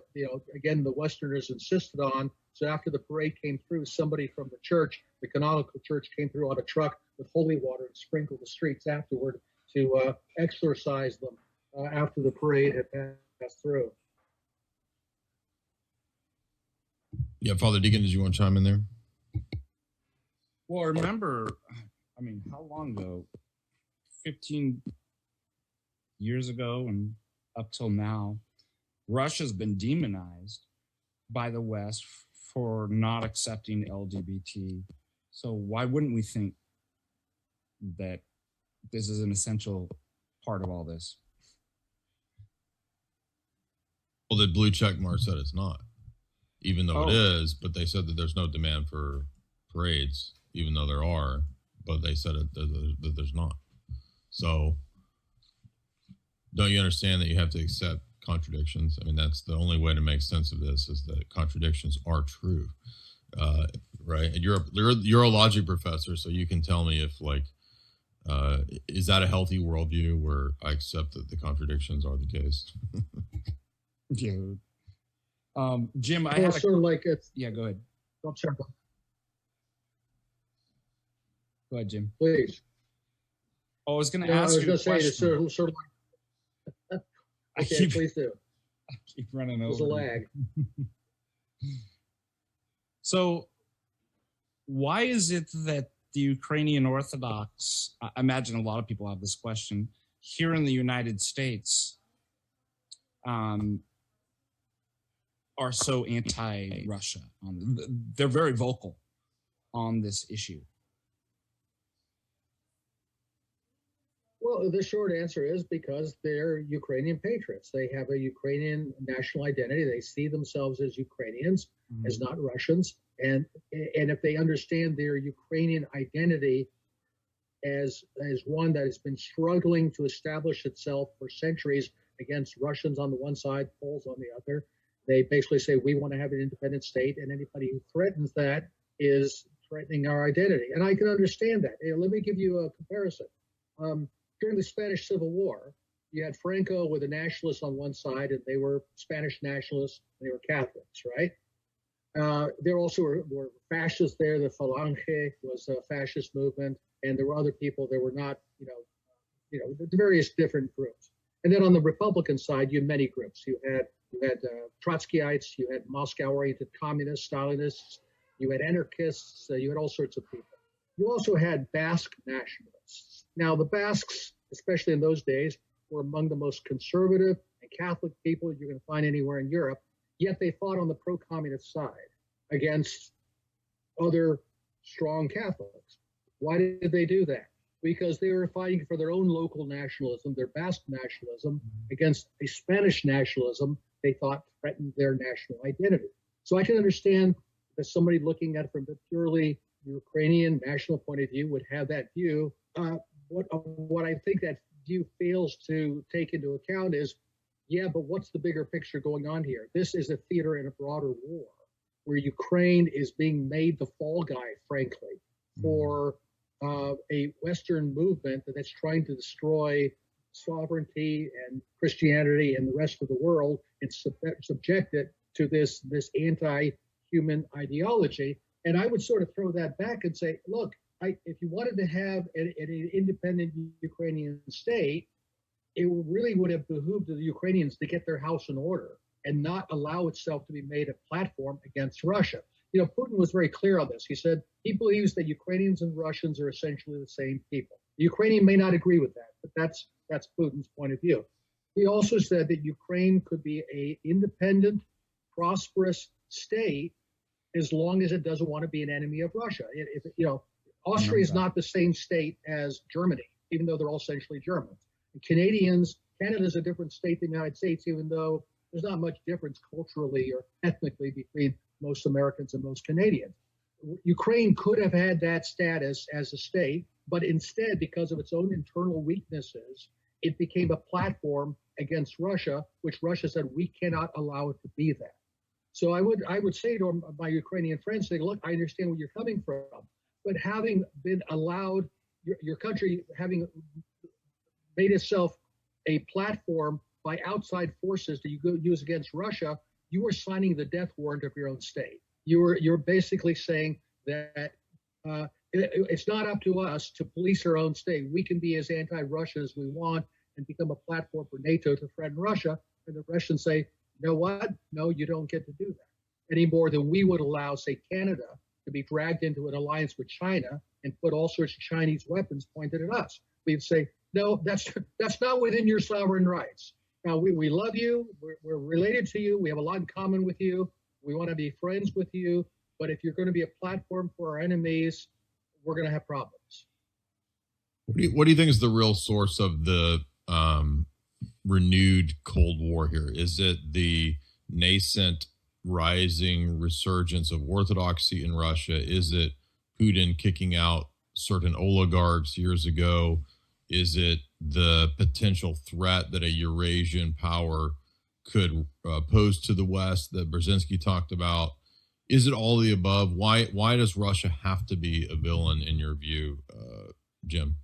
again, the Westerners insisted on. So after the parade came through, somebody from the church, the canonical church, came through on a truck with holy water and sprinkled the streets afterward to exorcise them after the parade had passed through. Yeah, Father Deacon, did you want to chime in there? Well, remember, I mean, how long ago? 15 years ago and up till now, Russia's been demonized by the West for not accepting LGBT. So why wouldn't we think that this is an essential part of all this? Well, the blue check mark said it's not, even though it is, but they said that there's no demand for parades, even though there are, but they said that there's not. So don't you understand that you have to accept contradictions? I mean, that's the only way to make sense of this, is that contradictions are true, right? And you're a logic professor, so you can tell me if, like, Is that a healthy worldview where I accept that the contradictions are the case? Yeah. Jim, I Well, have it's sort of like it's. yeah, go ahead. I'm sorry, Go ahead, Jim. please. Oh, I was going to No, I ask was you a going to say it's question. sort of like. I Okay, please do. keep running There's over. a lag. So, why is it that the Ukrainian Orthodox, I imagine a lot of people have this question, here in the United States, are so anti-Russia? They're very vocal on this issue. Well, the short answer is because they're Ukrainian patriots. They have a Ukrainian national identity. They see themselves as Ukrainians, as not Russians. And if they understand their Ukrainian identity as one that has been struggling to establish itself for centuries against Russians on the one side, Poles on the other, they basically say, we want to have an independent state, and anybody who threatens that is threatening our identity. And I can understand that. Let me give you a comparison. During the Spanish Civil War, you had Franco with the nationalists on one side, and they were Spanish nationalists, and they were Catholics, right? There also were fascists there. The Falange was a fascist movement, and there were other people that were not, the various different groups. And then on the Republican side, you had many groups. You had Trotskyites, you had Moscow-oriented communists, Stalinists, you had anarchists, you had all sorts of people. You also had Basque nationalists. Now, the Basques, especially in those days, were among the most conservative and Catholic people you're going to find anywhere in Europe, yet they fought on the pro-communist side against other strong Catholics. Why did they do that? Because they were fighting for their own local nationalism, their Basque nationalism, against a Spanish nationalism they thought threatened their national identity. So I can understand that somebody looking at it from a purely Ukrainian national point of view would have that view. What I think that view fails to take into account is, yeah, but what's the bigger picture going on here? This is a theater in a broader war where Ukraine is being made the fall guy, frankly, for a Western movement that's trying to destroy sovereignty and Christianity and the rest of the world and subject it to this anti-human ideology. And I would sort of throw that back and say, look, if you wanted to have an independent Ukrainian state, it really would have behooved the Ukrainians to get their house in order and not allow itself to be made a platform against Russia. You know, Putin was very clear on this. He said he believes that Ukrainians and Russians are essentially the same people. The Ukrainian may not agree with that, but that's Putin's point of view. He also said that Ukraine could be an independent, prosperous state as long as it doesn't want to be an enemy of Russia. Austria is not the same state as Germany, even though they're all essentially Germans. Canada's a different state than the United States, even though there's not much difference culturally or ethnically between most Americans and most Canadians. Ukraine could have had that status as a state, but instead, because of its own internal weaknesses, it became a platform against Russia, which Russia said, we cannot allow it to be that. So I would say to my Ukrainian friends, say, look, I understand where you're coming from, but having been allowed, your country having made itself a platform by outside forces that you go use against Russia, you are signing the death warrant of your own state. You're basically saying that it's not up to us to police our own state. We can be as anti-Russia as we want and become a platform for NATO to threaten Russia. And the Russians say, you know what? No, you don't get to do that any more than we would allow, say, Canada to be dragged into an alliance with China and put all sorts of Chinese weapons pointed at us. We'd say, no, that's not within your sovereign rights. Now, we love you. We're related to you. We have a lot in common with you. We want to be friends with you. But if you're going to be a platform for our enemies, we're going to have problems. What do you think is the real source of the renewed Cold War here? Is it the nascent rising resurgence of Orthodoxy in Russia? Is it Putin kicking out certain oligarchs years ago? Is it the potential threat that a Eurasian power could pose to the West that Brzezinski talked about? Is it all of the above? Why does Russia have to be a villain in your view, Jim?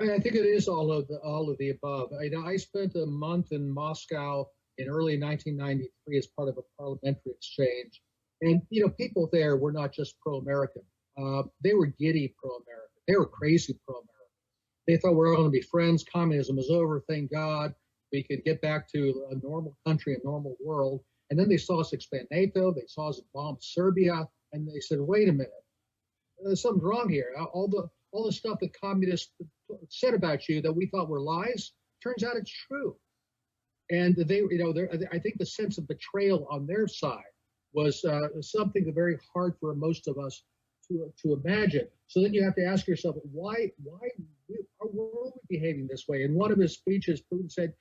I think it is all of the above. I spent a month in Moscow in early 1993 as part of a parliamentary exchange, and people there were not just pro-American. They were giddy pro-American. They were crazy pro-American. They thought we were going to be friends. Communism is over. Thank God. We could get back to a normal country, a normal world. And then they saw us expand NATO. They saw us bomb Serbia, and they said, "Wait a minute, there's something wrong here. All the stuff that communists said about you that we thought were lies, turns out it's true." And they, I think the sense of betrayal on their side was something very hard for most of us to imagine. So then you have to ask yourself, why were we behaving this way? In one of his speeches, Putin said,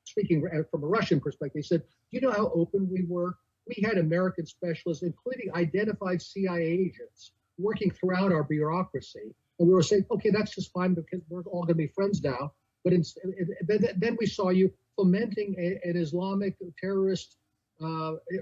speaking from a Russian perspective, he said, "Do you know how open we were? We had American specialists, including identified CIA agents, working throughout our bureaucracy. And we were saying, okay, that's just fine because we're all going to be friends now. But then we saw you fomenting an Islamic terrorist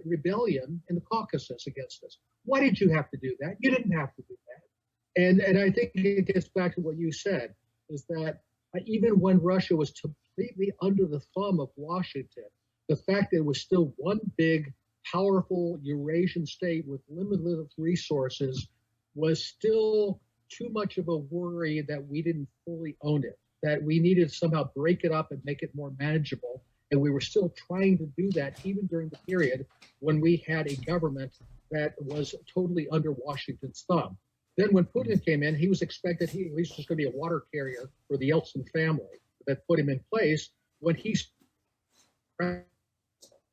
rebellion in the Caucasus against us. Why did you have to do that? You didn't have to do that." And I think it gets back to what you said, is that even when Russia was completely under the thumb of Washington, the fact that it was still one big, powerful Eurasian state with limited resources was still too much of a worry that we didn't fully own it, that we needed to somehow break it up and make it more manageable. And we were still trying to do that even during the period when we had a government that was totally under Washington's thumb. Then when Putin came in, he was expected he was just going to be a water carrier for the Yeltsin family that put him in place. When he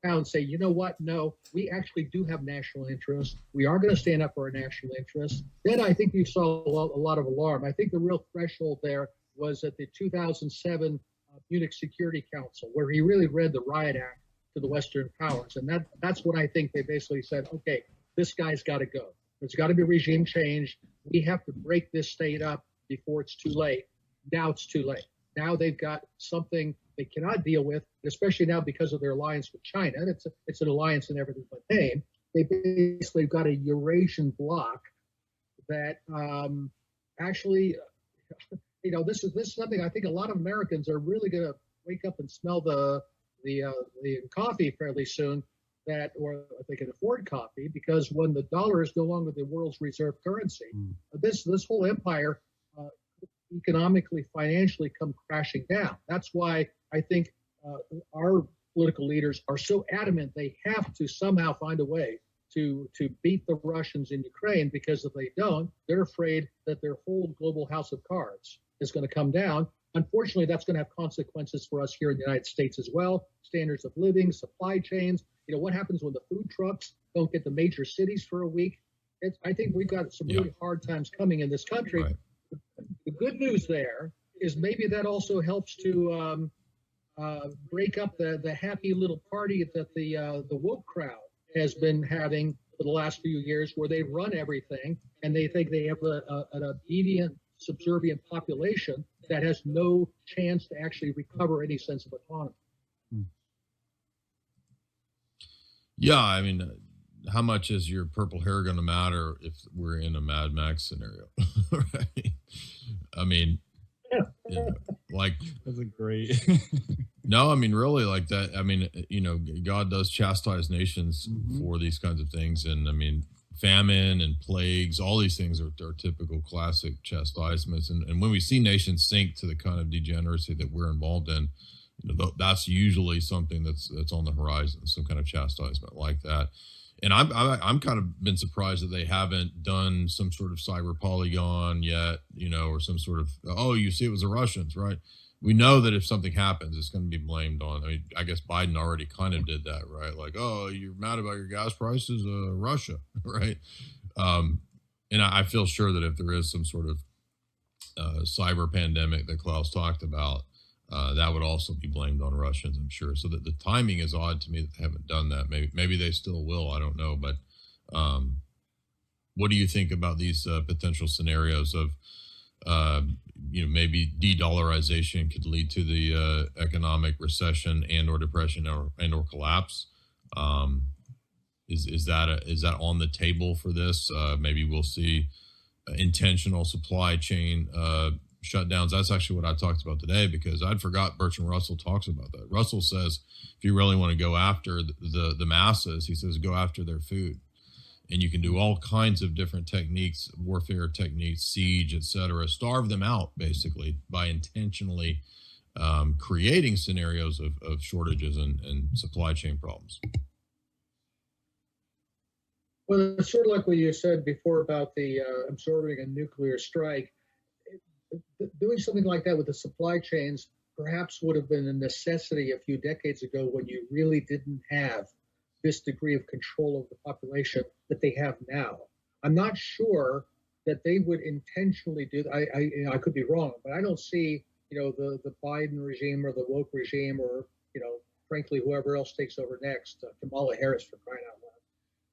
and say, you know what, no, we actually do have national interest. We are going to stand up for our national interests. Then I think you saw a lot of alarm. I think the real threshold there was at the 2007 Munich Security Council, where he really read the Riot Act to the Western powers. And that's when I think they basically said, okay, this guy's got to go. There's got to be regime change. We have to break this state up before it's too late. Now it's too late. Now they've got something they cannot deal with, especially now because of their alliance with China. It's an alliance in everything but name. They basically got a Eurasian bloc that actually, this is something I think a lot of Americans are really going to wake up and smell the coffee fairly soon, or if they can afford coffee, because when the dollar is no longer the world's reserve currency, this whole empire economically, financially come crashing down. That's why I think our political leaders are so adamant they have to somehow find a way to beat the Russians in Ukraine, because if they don't, they're afraid that their whole global house of cards is going to come down. Unfortunately, that's going to have consequences for us here in the United States as well. Standards of living, supply chains. What happens when the food trucks don't get to major cities for a week? I think we've got some really hard times coming in this country. Right. The good news there is maybe that also helps to break up the happy little party that the woke crowd has been having for the last few years, where they run everything and they think they have an obedient, subservient population that has no chance to actually recover any sense of autonomy. Yeah, I mean, how much is your purple hair going to matter if we're in a Mad Max scenario? Right? I mean, like, That's a great. no, I mean, really, like that. I mean, God does chastise nations for these kinds of things. And I mean, famine and plagues, all these things are typical classic chastisements. And when we see nations sink to the kind of degeneracy that we're involved in, that's usually something that's on the horizon, some kind of chastisement like that. And I'm kind of been surprised that they haven't done some sort of cyber polygon yet, or some sort of, you see, it was the Russians, right? We know that if something happens, it's going to be blamed on. I mean, I guess Biden already kind of did that, right? Like, you're mad about your gas prices, Russia, right? And I feel sure that if there is some sort of cyber pandemic that Klaus talked about, that would also be blamed on Russians, I'm sure. So that the timing is odd to me that they haven't done that. Maybe they still will. I don't know. But what do you think about these potential scenarios of, maybe de-dollarization could lead to the economic recession and/or depression and/or collapse? Is that on the table for this? Maybe we'll see intentional supply chain shutdowns. That's actually what I talked about today, because I'd forgot Bertrand Russell talks about that. Russell says if you really want to go after the masses, he says go after their food. And you can do all kinds of different techniques, warfare techniques, siege, etc. Starve them out, basically, by intentionally creating scenarios of shortages and supply chain problems. Well, it's sort of like what you said before about the absorbing a nuclear strike. Doing something like that with the supply chains perhaps would have been a necessity a few decades ago, when you really didn't have this degree of control of the population that they have now. I'm not sure that they would intentionally do that. I could be wrong, but I don't see, the Biden regime or the woke regime, or, frankly, whoever else takes over next, Kamala Harris, for crying out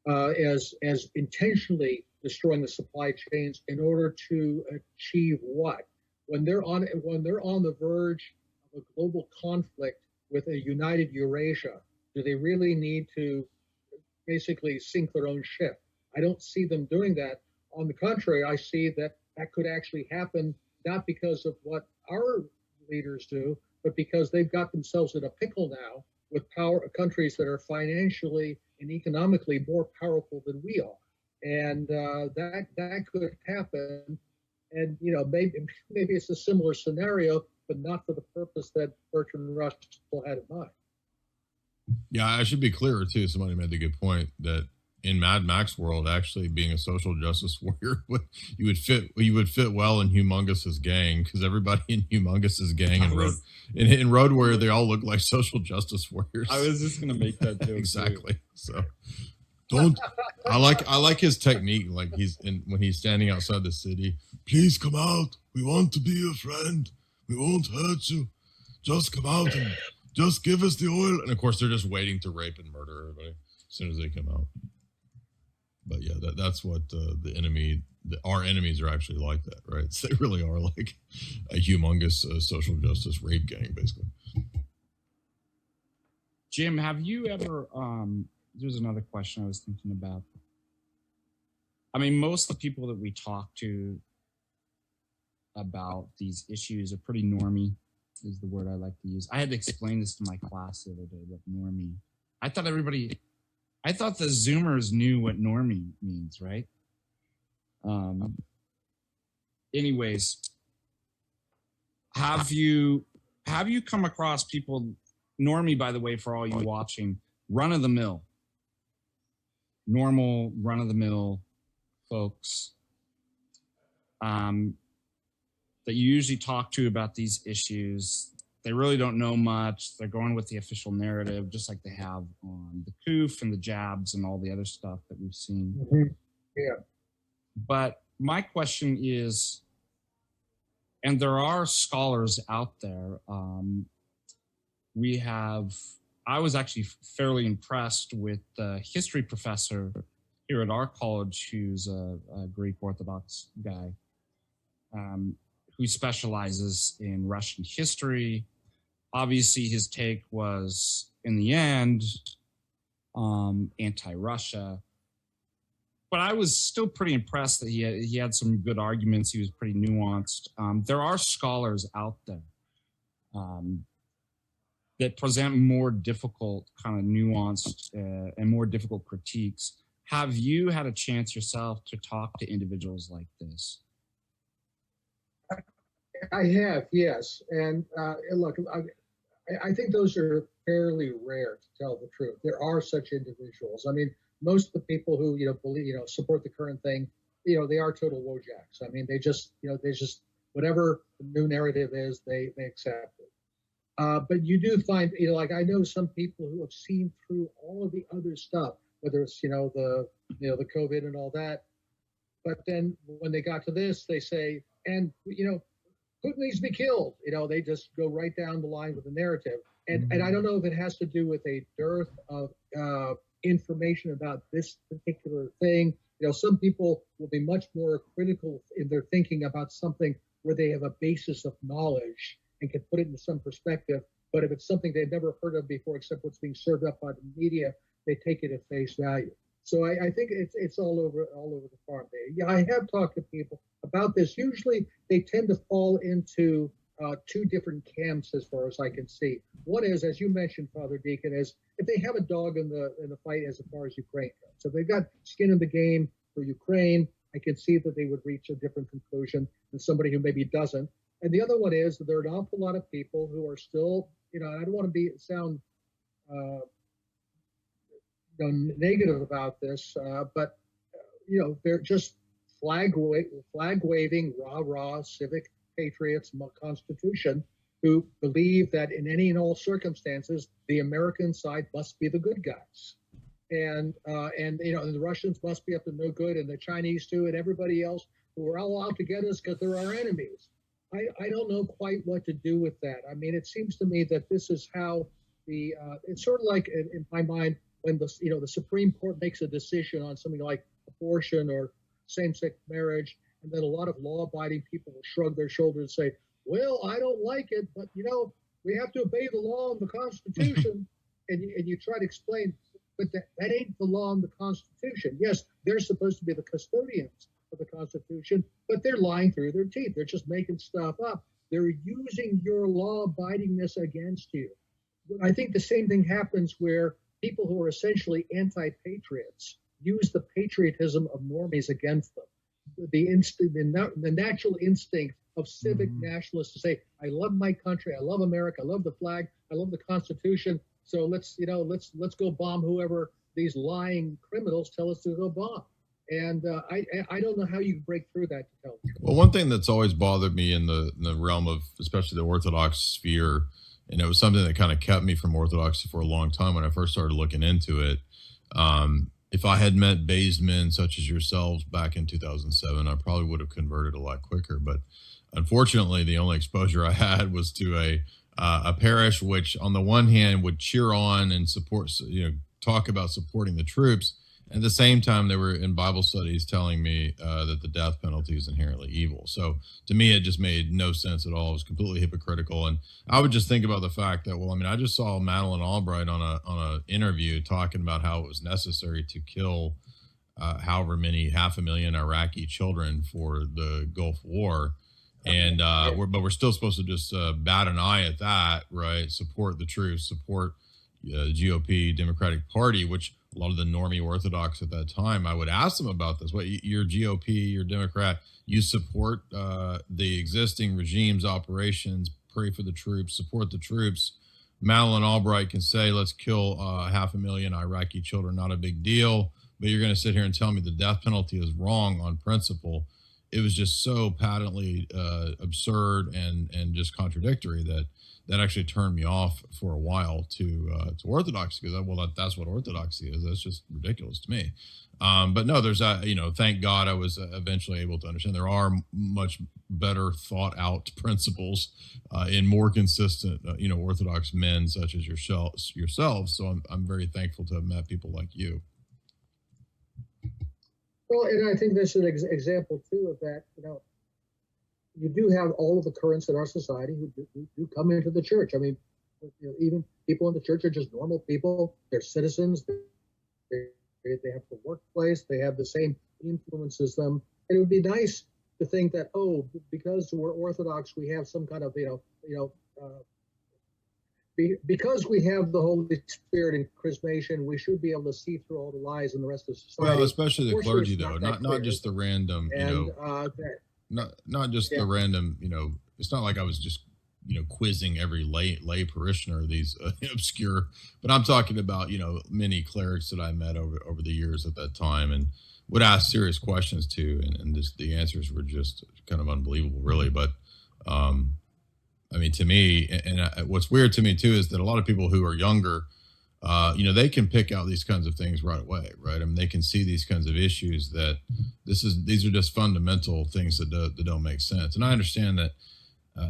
loud, as intentionally destroying the supply chains in order to achieve what? When they're on the verge of a global conflict with a united Eurasia, do they really need to basically sink their own ship? I don't see them doing that. On the contrary, I see that could actually happen, not because of what our leaders do, but because they've got themselves in a pickle now with countries that are financially and economically more powerful than we are. And that could happen. And, maybe it's a similar scenario, but not for the purpose that Bertrand Russell had in mind. Yeah, I should be clearer too. Somebody made the good point that in Mad Max world, actually being a social justice warrior, you would fit well in Humongous's gang, because everybody in Humongous's gang in Road Warrior, they all look like social justice warriors. I was just gonna make that joke. Exactly. Too. So I like his technique. Like when he's standing outside the city, please come out. We want to be your friend. We won't hurt you. Just come out and just give us the oil. And of course, they're just waiting to rape and murder everybody as soon as they come out. But yeah, that's what our enemies are actually like that, right? So they really are like a humongous social justice rape gang, basically. Jim, have you ever, there's another question I was thinking about. I mean, most of the people that we talk to about these issues are pretty normie, is the word I like to use. I had to explain this to my class the other day, what normie. I thought the Zoomers knew what normie means, right? Anyways, have you come across people, normie, by the way, for all you watching, run-of-the-mill, normal run-of-the-mill folks that you usually talk to about these issues? They really don't know much. They're going with the official narrative, just like they have on the COOF and the jabs and all the other stuff that we've seen. Mm-hmm. Yeah. But my question is, and there are scholars out there. I was actually fairly impressed with the history professor here at our college, who's a Greek Orthodox guy, who specializes in Russian history. Obviously, his take was, in the end, anti-Russia. But I was still pretty impressed that he had some good arguments. He was pretty nuanced. There are scholars out there that present more difficult, kind of nuanced and more difficult critiques. Have you had a chance yourself to talk to individuals like this? I have, yes. And look, I think those are fairly rare, to tell the truth. There are such individuals. I mean, most of the people who believe, support the current thing, they are total wojaks. I mean, they just whatever the new narrative is, they accept it. But you do find, like I know some people who have seen through all of the other stuff, whether it's the COVID and all that. But then when they got to this, they say, and Putin needs to be killed. They just go right down the line with the narrative. And I don't know if it has to do with a dearth of information about this particular thing. Some people will be much more critical in their thinking about something where they have a basis of knowledge and can put it into some perspective. But if it's something they've never heard of before, except what's being served up by the media, they take it at face value. So I think it's all over the farm there. Yeah, I have talked to people about this. Usually they tend to fall into two different camps as far as I can see. One is, as you mentioned, Father Deacon, is if they have a dog in the fight as far as Ukraine goes. So they've got skin in the game for Ukraine. I can see that they would reach a different conclusion than somebody who maybe doesn't. And the other one is that there are an awful lot of people who are still, I don't want to sound negative about this, but they're just flag waving, rah rah civic patriots, Constitution, who believe that in any and all circumstances the American side must be the good guys, and the Russians must be up to no good, and the Chinese too, and everybody else who are all out to get us because they're our enemies. I don't know quite what to do with that. I mean, it seems to me that this is how it's sort of like in my mind when the Supreme Court makes a decision on something like abortion or same-sex marriage, and then a lot of law-abiding people will shrug their shoulders and say, well, I don't like it, but we have to obey the law and the Constitution. and you try to explain, but that ain't the law and the Constitution. Yes, they're supposed to be the custodians of the Constitution, but they're lying through their teeth. They're just making stuff up. They're using your law-abidingness against you. I think the same thing happens where people who are essentially anti-patriots use the patriotism of normies against them. The natural instinct of civic nationalists to say, I love my country, I love America, I love the flag, I love the Constitution, so let's go bomb whoever these lying criminals tell us to go bomb. And I don't know how you break through that to tell the truth. Well, one thing that's always bothered me in the realm of especially the Orthodox sphere, and it was something that kind of kept me from Orthodoxy for a long time when I first started looking into it. If I had met based men such as yourselves back in 2007, I probably would have converted a lot quicker. But unfortunately, the only exposure I had was to a parish which, on the one hand, would cheer on and support, talk about supporting the troops. At the same time, they were in Bible studies telling me that the death penalty is inherently evil. So to me, it just made no sense at all. It was completely hypocritical. And I would just think about the fact that, I just saw Madeleine Albright on a interview talking about how it was necessary to kill however many 500,000 Iraqi children for the Gulf War. And we're still supposed to just bat an eye at that, right? Support the troops, support GOP, Democratic Party, which a lot of the normie Orthodox at that time, I would ask them about this. What, you're GOP, you're Democrat, you support the existing regime's operations, pray for the troops, support the troops. Madeleine Albright can say, let's kill 500,000 Iraqi children, not a big deal. But you're going to sit here and tell me the death penalty is wrong on principle. It was just so patently absurd and just contradictory that actually turned me off for a while to Orthodoxy, because that's what Orthodoxy is. That's just ridiculous to me. But no, there's thank God I was eventually able to understand there are much better thought out principles in more consistent Orthodox men such as yourselves. So I'm very thankful to have met people like you. Well, and I think this is an example too of that. You do have all of the currents in our society who come into the church. I mean, even people in the church are just normal people. They're citizens. They have the workplace. They have the same influence as them. And it would be nice to think that, because we're Orthodox, we have some kind of, because we have the Holy Spirit and charismation, we should be able to see through all the lies in the rest of society. Well, especially the clergy, though, not just the random, not just the random, it's not like I was just, quizzing every lay parishioner of these obscure, but I'm talking about, many clerics that I met over the years at that time and would ask serious questions to, and just the answers were just kind of unbelievable, really. But, to me, and what's weird to me too, is that a lot of people who are younger, they can pick out these kinds of things right away, right? They can see these kinds of issues that these are just fundamental things that don't make sense. And I understand that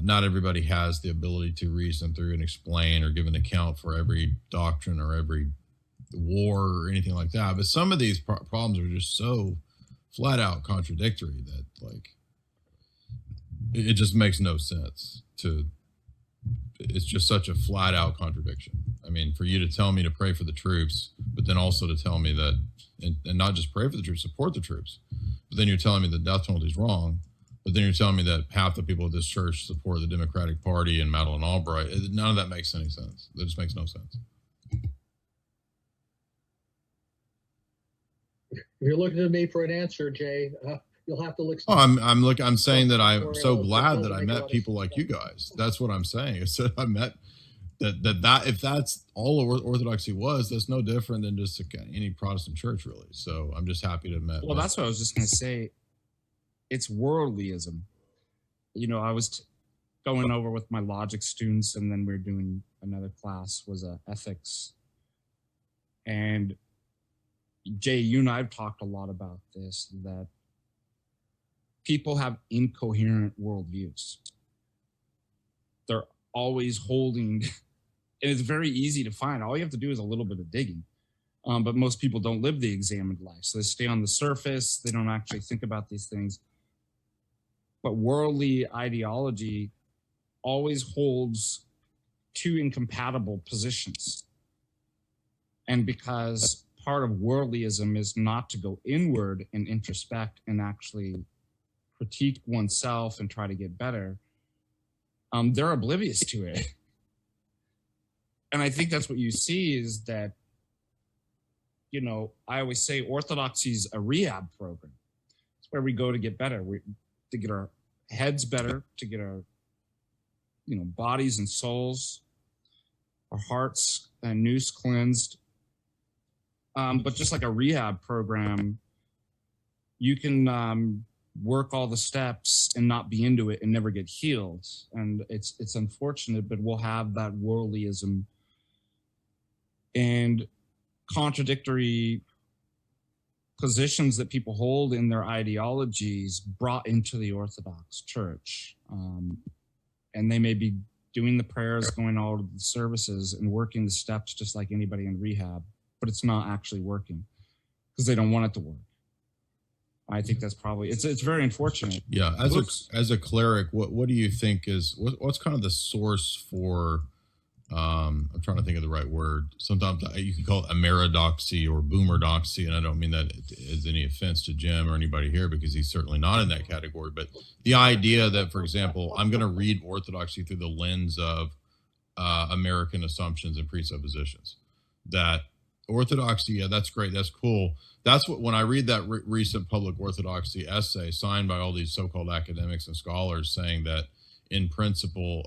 not everybody has the ability to reason through and explain or give an account for every doctrine or every war or anything like that. But some of these problems are just so flat out contradictory that it just makes no sense to it's just such a flat out contradiction. I mean, for you to tell me to pray for the troops, but then also to tell me that, and not just pray for the troops, support the troops, but then you're telling me the death penalty is wrong, but then you're telling me that half the people at this church support the Democratic Party and Madeleine Albright. None of that makes any sense. That just makes no sense. If you're looking to me for an answer, Jay, you'll have to look. Oh, I'm saying that I'm so glad that I met people like you guys. That's what I'm saying. It's that I met that if that's all Orthodoxy was, that's no different than just any Protestant church, really. So I'm just happy to have met. Well, that's what I was just going to say. It's worldlyism. You know, I was going over with my logic students, and then we were doing another class was ethics. And Jay, you and I have talked a lot about this, that people have incoherent worldviews. They're always holding, and it's very easy to find. All you have to do is a little bit of digging. But most people don't live the examined life. So they stay on the surface. They don't actually think about these things. But worldly ideology always holds two incompatible positions. And because part of worldlyism is not to go inward and introspect and actually critique oneself and try to get better, they're oblivious to it. And I think that's what you see is that, you know, I always say Orthodoxy is a rehab program. It's where we go to get better, to get our heads better, to get our, you know, bodies and souls, our hearts and nous cleansed. But just like a rehab program, you can work all the steps and not be into it and never get healed. And it's unfortunate, but we'll have that worldlyism and contradictory positions that people hold in their ideologies brought into the Orthodox Church. And they may be doing the prayers, going all to the services and working the steps just like anybody in rehab, but it's not actually working because they don't want it to work. I think that's probably, it's very unfortunate. Yeah. As a cleric, what do you think is, what's kind of the source for, I'm trying to think of the right word. Sometimes you can call it amerodoxy or boomerdoxy, and I don't mean that as any offense to Jim or anybody here because he's certainly not in that category. But the idea that, for example, I'm going to read Orthodoxy through the lens of American assumptions and presuppositions. That Orthodoxy, yeah, that's great, that's cool. That's what, when I read that recent public Orthodoxy essay signed by all these so-called academics and scholars saying that in principle,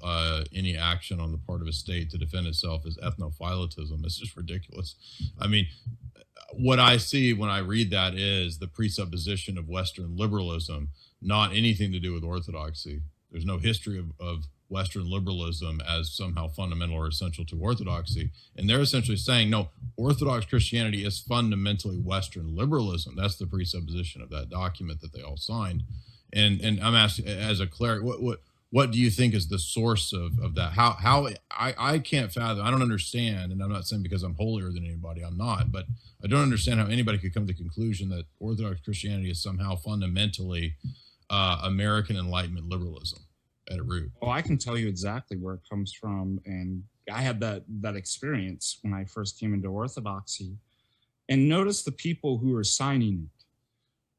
any action on the part of a state to defend itself is ethnophilatism. It's just ridiculous. I mean, what I see when I read that is the presupposition of Western liberalism, not anything to do with Orthodoxy. There's no history of Western liberalism as somehow fundamental or essential to Orthodoxy. And they're essentially saying, no, Orthodox Christianity is fundamentally Western liberalism. That's the presupposition of that document that they all signed. And I'm asking, as a cleric, what do you think is the source of that? How I can't fathom, I don't understand, and I'm not saying because I'm holier than anybody, I'm not, but I don't understand how anybody could come to the conclusion that Orthodox Christianity is somehow fundamentally American Enlightenment liberalism at a root. Well, I can tell you exactly where it comes from, and I had that experience when I first came into Orthodoxy, and notice the people who are signing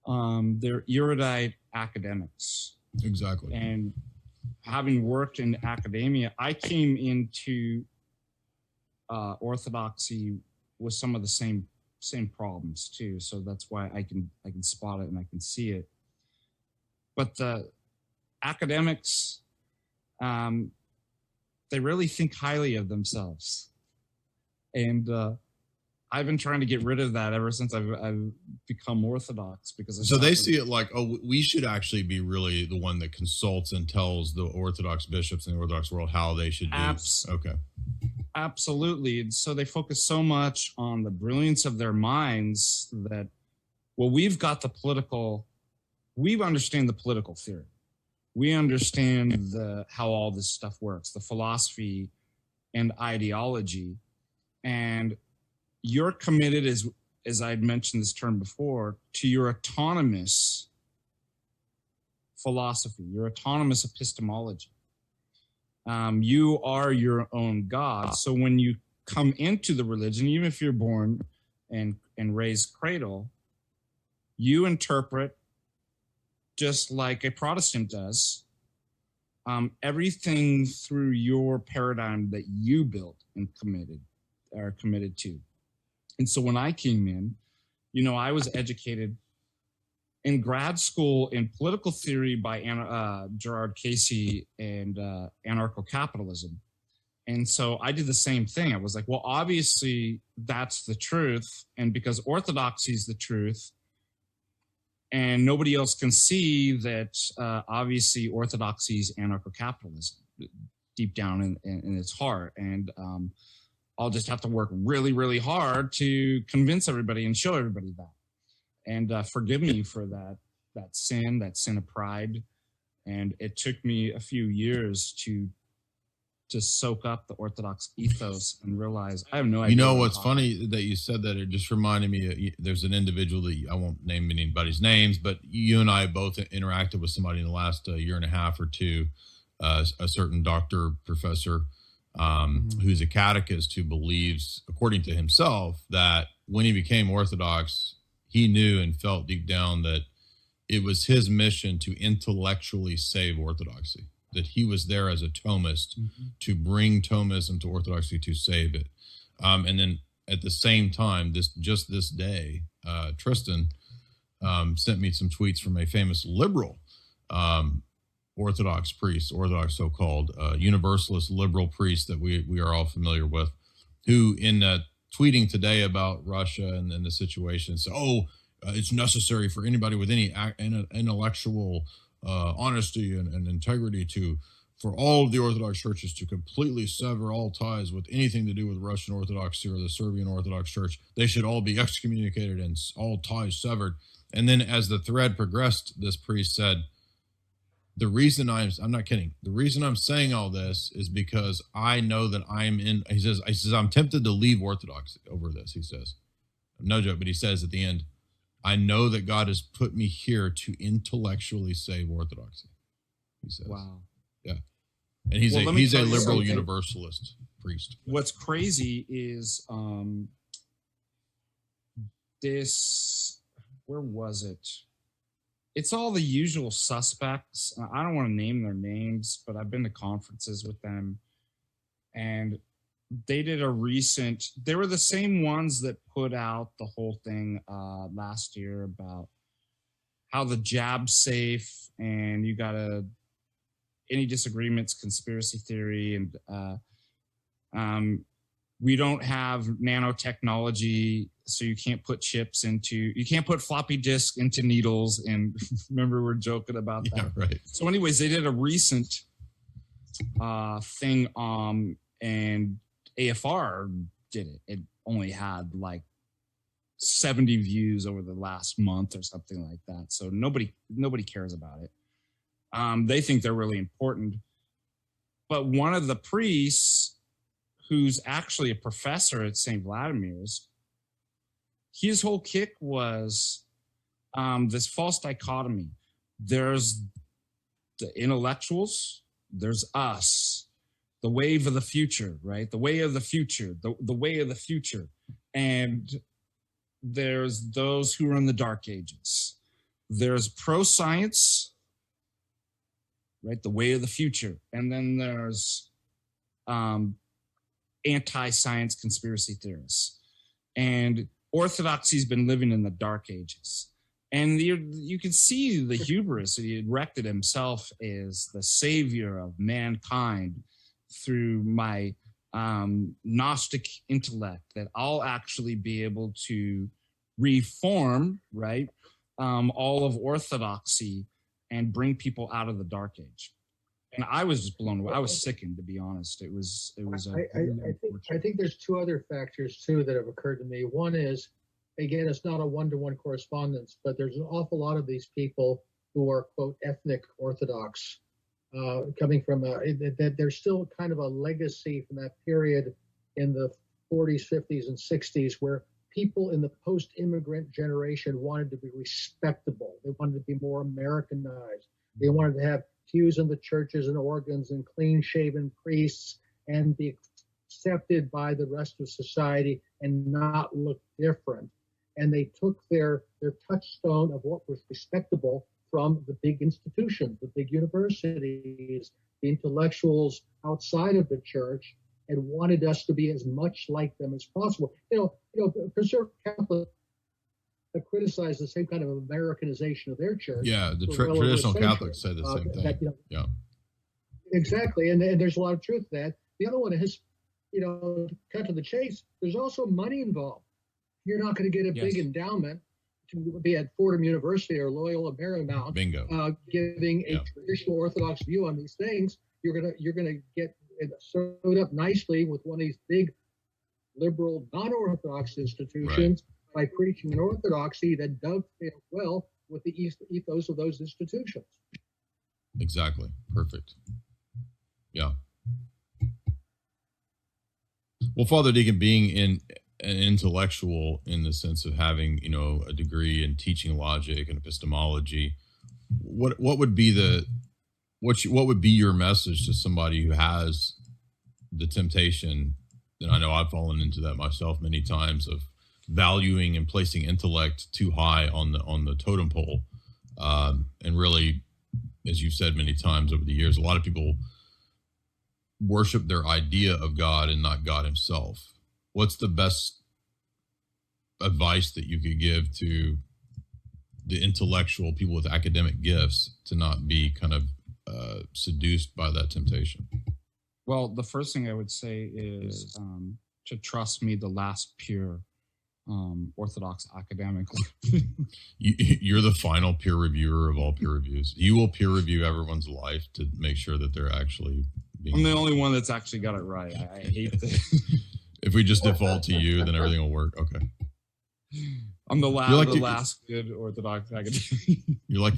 it. They're erudite academics. Exactly. And having worked in academia, I came into Orthodoxy with some of the same problems too. So that's why I can spot it and I can see it. But the academics, they really think highly of themselves, and I've been trying to get rid of that ever since I've become Orthodox, because so they see it like, oh, we should actually be really the one that consults and tells the Orthodox bishops in the Orthodox world how they should do. Okay. Absolutely. And so they focus so much on the brilliance of their minds that, well, we understand the political theory. We understand how all this stuff works, the philosophy and ideology. And you're committed, as I'd mentioned this term before, to your autonomous philosophy, your autonomous epistemology. You are your own God. So when you come into the religion, even if you're born and raised cradle, you interpret just like a Protestant does, everything through your paradigm that you built and committed to. And so when I came in, I was educated in grad school in political theory by Gerard Casey and anarcho-capitalism. And so I did the same thing. I was like, well, obviously that's the truth. And because orthodoxy is the truth, and nobody else can see that, obviously orthodoxy is anarcho-capitalism deep down in its heart. And I'll just have to work really, really hard to convince everybody and show everybody that. And forgive me for that sin of pride. And it took me a few years to soak up the Orthodox ethos and realize I have no idea. You know what's funny that you said that? It just reminded me, there's an individual that I won't name anybody's names, but you and I both interacted with somebody in the last year and a half or two, a certain doctor, professor, who's a catechist who believes, according to himself, that when he became Orthodox, he knew and felt deep down that it was his mission to intellectually save Orthodoxy, that he was there as a Thomist to bring Thomism to Orthodoxy, to save it. And then at the same time, this day, Tristan sent me some tweets from a famous liberal Orthodox priest, Orthodox so-called Universalist liberal priest that we are all familiar with, who in tweeting today about Russia and the situation said, it's necessary for anybody with any intellectual honesty and integrity for all of the Orthodox churches to completely sever all ties with anything to do with Russian Orthodoxy or the Serbian Orthodox Church. They should all be excommunicated and all ties severed. And then as the thread progressed, this priest said, the reason I'm not kidding. The reason I'm saying all this is because I know that he says, I'm tempted to leave Orthodoxy over this. He says, no joke, but he says at the end, I know that God has put me here to intellectually save Orthodoxy. He says, wow. Yeah. And he's a liberal universalist priest. What's crazy is where was it? It's all the usual suspects. I don't want to name their names, but I've been to conferences with them, and they did they were the same ones that put out the whole thing last year about how the jab's safe and you gotta, any disagreements, conspiracy theory, and we don't have nanotechnology, so you can't put floppy disk into needles. And remember, we're joking about that. Yeah, right. So anyways, they did a recent thing and AFR did it. It only had like 70 views over the last month or something like that. So nobody cares about it. They think they're really important. But one of the priests, who's actually a professor at St. Vladimir's, his whole kick was this false dichotomy. There's the intellectuals, there's us, the wave of the future, right? The way of the future, the way of the future. And there's those who are in the dark ages. There's pro-science, right? The way of the future. And then there's anti-science conspiracy theorists. And Orthodoxy's been living in the dark ages. And you can see the hubris. He erected himself as the savior of mankind through my Gnostic intellect, that I'll actually be able to reform, right, all of Orthodoxy and bring people out of the dark age. And I was just blown away. I was sickened, to be honest. It was. I think there's two other factors too that have occurred to me. One is, again, it's not a one-to-one correspondence, but there's an awful lot of these people who are, quote, ethnic Orthodox, coming from that there's still kind of a legacy from that period in the 40s, 50s, and 60s where people in the post-immigrant generation wanted to be respectable. They wanted to be more Americanized. They wanted to have pews in the churches and organs and clean-shaven priests and be accepted by the rest of society and not look different. And they took their touchstone of what was respectable from the big institutions, the big universities, the intellectuals outside of the church, and wanted us to be as much like them as possible. Conservative Catholics have criticized the same kind of Americanization of their church. Yeah, the traditional Catholics say the same thing. Yeah, exactly, and there's a lot of truth to that. The other one is, cut to the chase. There's also money involved. You're not going to get a big endowment to be at Fordham University or Loyola Marymount. Bingo. Giving a traditional Orthodox view on these things. You're gonna get it sewed up nicely with one of these big liberal non-Orthodox institutions by preaching an Orthodoxy that dovetails well with the ethos of those institutions. Exactly. Perfect. Yeah. Well, Father Deacon, being an intellectual in the sense of having, a degree in teaching logic and epistemology, what would be what would be your message to somebody who has the temptation, and I know I've fallen into that myself many times, of valuing and placing intellect too high on the totem pole, and really, as you've said many times over the years, a lot of people worship their idea of God and not God himself. What's the best advice that you could give to the intellectual people with academic gifts to not be kind of seduced by that temptation? Well, the first thing I would say is to trust me, the last pure Orthodox academic. You're the final peer reviewer of all peer reviews. You will peer review everyone's life to make sure that they're actually being... I'm the only one that's actually got it right. I hate this. If we just default to you, then everything will work. Okay. I'm the last good Orthodox academic. You're like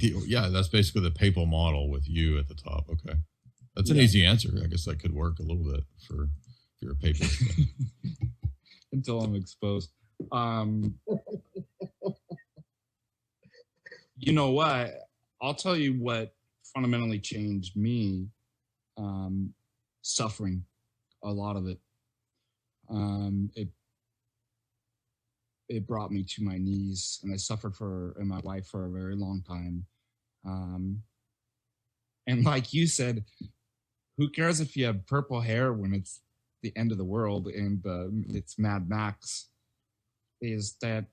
that's basically the papal model with you at the top. Okay. That's an easy answer. I guess that could work a little bit for your papal. Until I'm exposed. You know what? I'll tell you what fundamentally changed me. Suffering, a lot of it. It brought me to my knees, and I suffered and my wife for a very long time. And like you said, who cares if you have purple hair when it's the end of the world and it's Mad Max? Is that,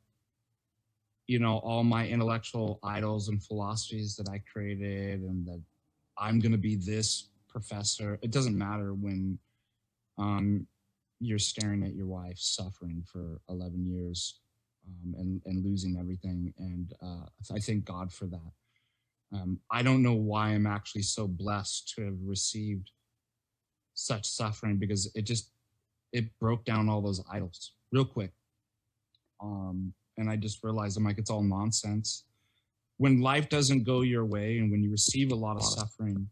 all my intellectual idols and philosophies that I created, and that I'm going to be this professor. It doesn't matter when you're staring at your wife suffering for 11 years and losing everything. And I thank God for that. I don't know why I'm actually so blessed to have received such suffering, because it broke down all those idols real quick. And I just realized, I'm like, it's all nonsense. When life doesn't go your way and when you receive a lot of suffering,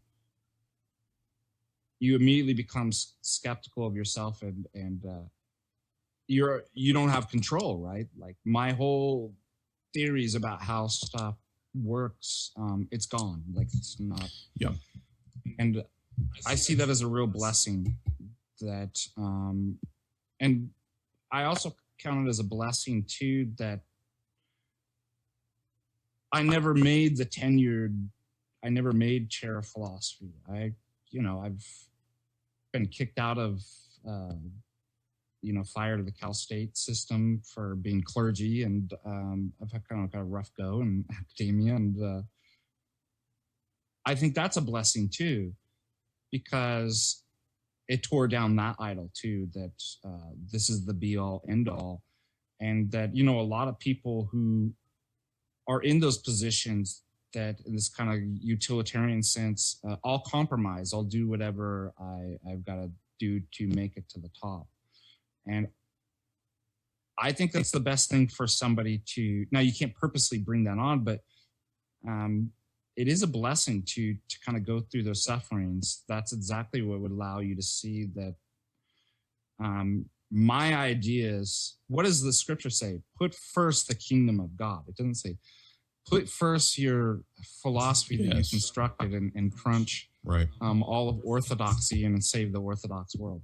you immediately become skeptical of yourself, and you don't have control, right? Like, my whole theories about how stuff works, it's gone. Like, it's not. Yeah. And I see that as a real blessing. That, and I also count it as a blessing too that I never made the tenured. I never made chair of philosophy. I've been kicked out of, fired of the Cal State system for being clergy, and I've had kind of got a rough go in academia, and I think that's a blessing too, because it tore down that idol too, that this is the be all end all, and that, a lot of people who are in those positions, that in this kind of utilitarian sense, I'll compromise, I'll do whatever I've got to do to make it to the top. And I think that's the best thing for somebody to, now you can't purposely bring that on, but it is a blessing to kind of go through those sufferings. That's exactly what would allow you to see that my ideas, what does the scripture say? Put first the kingdom of God. It doesn't say put first your philosophy that you Yes. constructed and crunch Right. all of Orthodoxy and save the Orthodox world.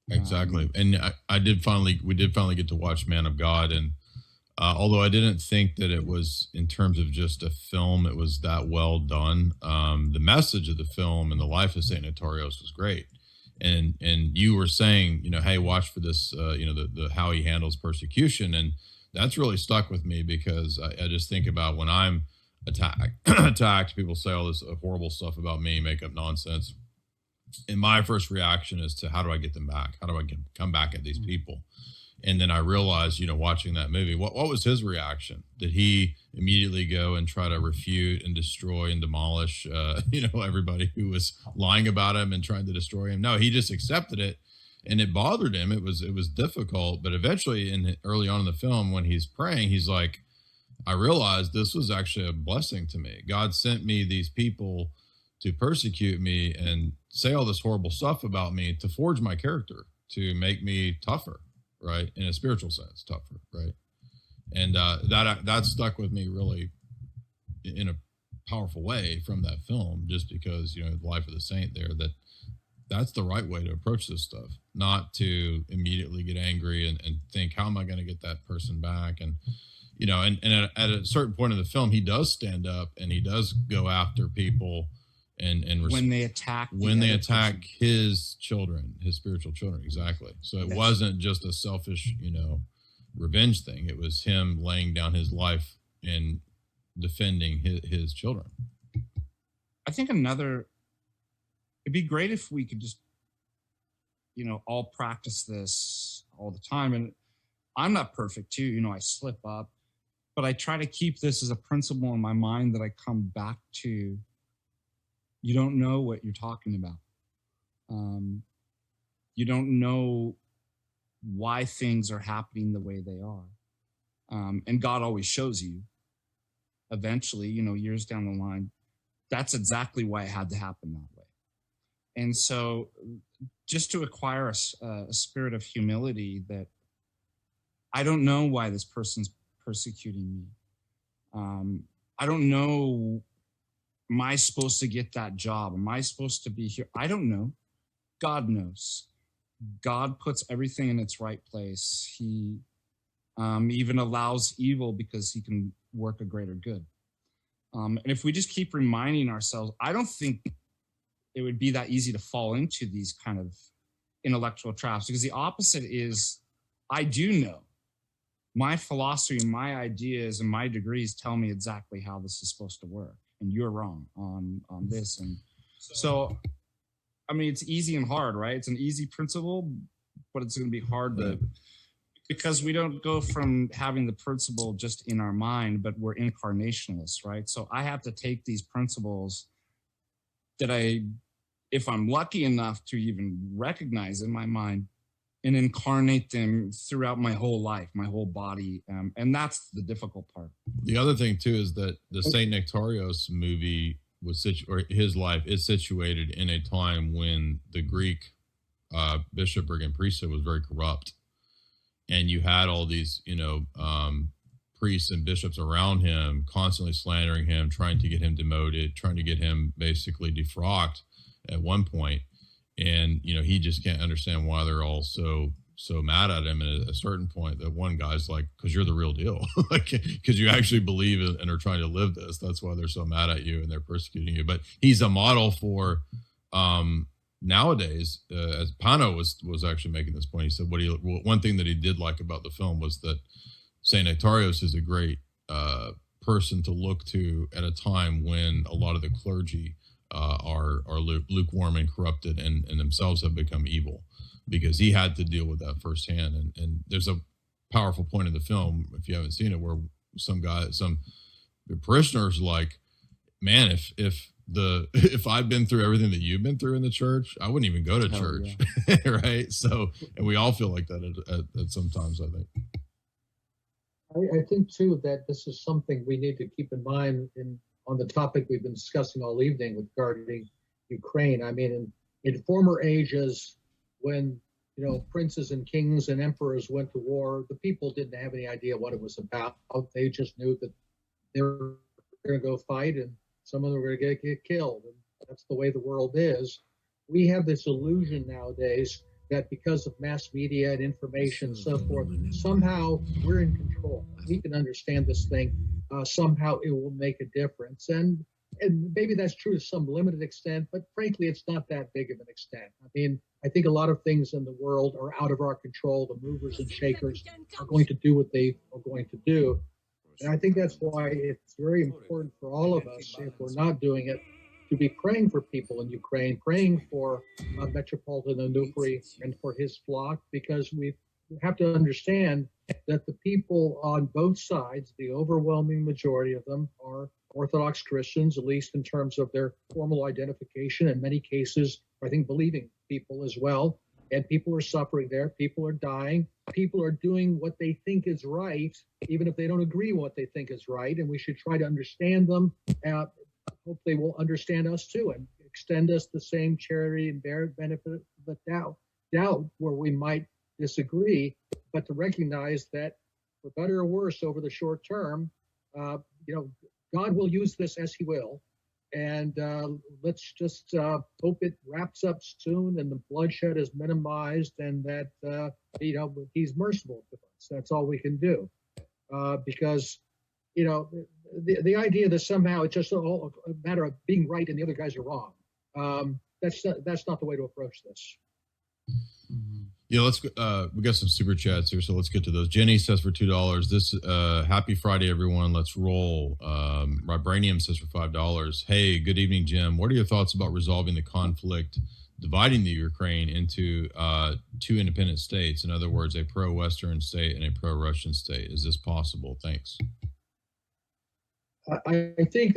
Exactly. And we did finally get to watch Man of God. And although I didn't think that it was, in terms of just a film, it was that well done. The message of the film and the life of St. Notarios was great. And you were saying, hey, watch for this, the how he handles persecution. And that's really stuck with me, because I just think about when I'm attacked, people say all this horrible stuff about me, make up nonsense. And my first reaction is to, how do I get them back? How do I come back at these people? And then I realized, watching that movie, what was his reaction? Did he immediately go and try to refute and destroy and demolish, everybody who was lying about him and trying to destroy him? No, he just accepted it, and it bothered him. It was difficult, but eventually, early on in the film, when he's praying, he's like, I realized this was actually a blessing to me. God sent me these people to persecute me and say all this horrible stuff about me to forge my character, to make me tougher. Right, in a spiritual sense, tougher, right, and that stuck with me really in a powerful way from that film, just because the life of the saint there, that's the right way to approach this stuff, not to immediately get angry and think, how am I going to get that person back, and at a certain point in the film, he does stand up and he does go after people. And when they attack his children, his spiritual children, exactly. So it wasn't just a selfish, revenge thing. It was him laying down his life and defending his children. I think it'd be great if we could just, all practice this all the time. And I'm not perfect too, I slip up, but I try to keep this as a principle in my mind that I come back to. You don't know what you're talking about. You don't know why things are happening the way they are. And God always shows you eventually, years down the line, that's exactly why it had to happen that way. And so just to acquire a spirit of humility, that I don't know why this person's persecuting me. I don't know, am I supposed to get that job? Am I supposed to be here? I don't know. God knows. God puts everything in its right place. He even allows evil because he can work a greater good. And if we just keep reminding ourselves, I don't think it would be that easy to fall into these kind of intellectual traps, because the opposite is, I do know. My philosophy and my ideas and my degrees tell me exactly how this is supposed to work, and you're wrong on this. And so, I mean, it's easy and hard, right? It's an easy principle, but it's going to be hard because we don't go from having the principle just in our mind, but we're incarnationalists, right? So I have to take these principles that if I'm lucky enough to even recognize in my mind, and incarnate them throughout my whole life, my whole body. And that's the difficult part. The other thing too is that the St. Nectarios movie his life is situated in a time when the Greek bishopric and priesthood was very corrupt. And you had all these, priests and bishops around him constantly slandering him, trying to get him demoted, trying to get him basically defrocked at one point. And, he just can't understand why they're all so mad at him. And at a certain point, that one guy's like, because you're the real deal, because you actually believe and are trying to live this. That's why they're so mad at you and they're persecuting you. But he's a model for nowadays, as Pano was actually making this point. He said one thing that he did like about the film was that St. Nectarios is a great person to look to at a time when a lot of the clergy are lukewarm and corrupted and themselves have become evil, because he had to deal with that firsthand. And there's a powerful point in the film, if you haven't seen it, where some parishioners like, man, if I'd been through everything that you've been through in the church, I wouldn't even go to church. Yeah. Right. So, and we all feel like that at sometimes, I think. I think too that this is something we need to keep in mind on the topic we've been discussing all evening regarding Ukraine. I mean, in former ages, when princes and kings and emperors went to war, the people didn't have any idea what it was about. They just knew that their going to go fight, and some of them are going to get killed. And that's the way the world is. We have this illusion nowadays that because of mass media and information and so forth, somehow we're in control. We can understand this thing. Somehow it will make a difference. And maybe that's true to some limited extent, but frankly, it's not that big of an extent. I mean, I think a lot of things in the world are out of our control. The movers and shakers are going to do what they are going to do. And I think that's why it's very important for all of us, if we're not doing it, to be praying for people in Ukraine, praying for Metropolitan Onufri and for his flock, because we have to understand that the people on both sides, the overwhelming majority of them, are Orthodox Christians, at least in terms of their formal identification. In many cases, I think believing people as well. And people are suffering there. People are dying. People are doing what they think is right, even if they don't agree with what they think is right. And we should try to understand them. Hope they will understand us too and extend us the same charity and benefit of the doubt where we might disagree, but to recognize that for better or worse over the short term, God will use this as he will. And let's just hope it wraps up soon and the bloodshed is minimized and that, he's merciful to us. That's all we can do. Because, the idea that somehow it's just all a matter of being right and the other guys are wrong. That's not the way to approach this. Yeah, let's. We got some super chats here, so let's get to those. Jenny says for $2. This happy Friday, everyone. Let's roll. Vibranium says for $5. Hey, good evening, Jim. What are your thoughts about resolving the conflict, dividing the Ukraine into two independent states? In other words, a pro-Western state and a pro-Russian state. Is this possible? Thanks. I think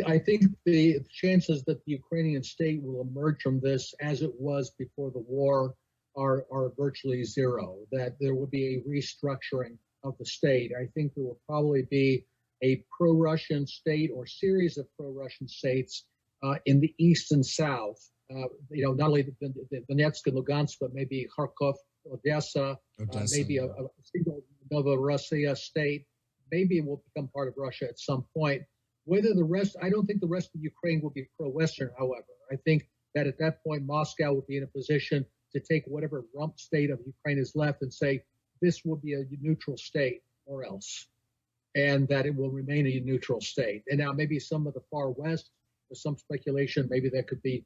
the chances that the Ukrainian state will emerge from this as it was before the war are virtually zero, that there will be a restructuring of the state. I think there will probably be a pro-Russian state or series of pro-Russian states in the east and south, not only the Donetsk and Lugansk, but maybe Kharkov, Odessa, maybe a single Novorossiya state. Maybe it will become part of Russia at some point. Whether the rest, I don't think the rest of Ukraine will be pro-Western, however. I think that at that point, Moscow will be in a position to take whatever rump state of Ukraine is left and say, this will be a neutral state or else, and that it will remain a neutral state. And now maybe some of the far west, there's some speculation, maybe that could be,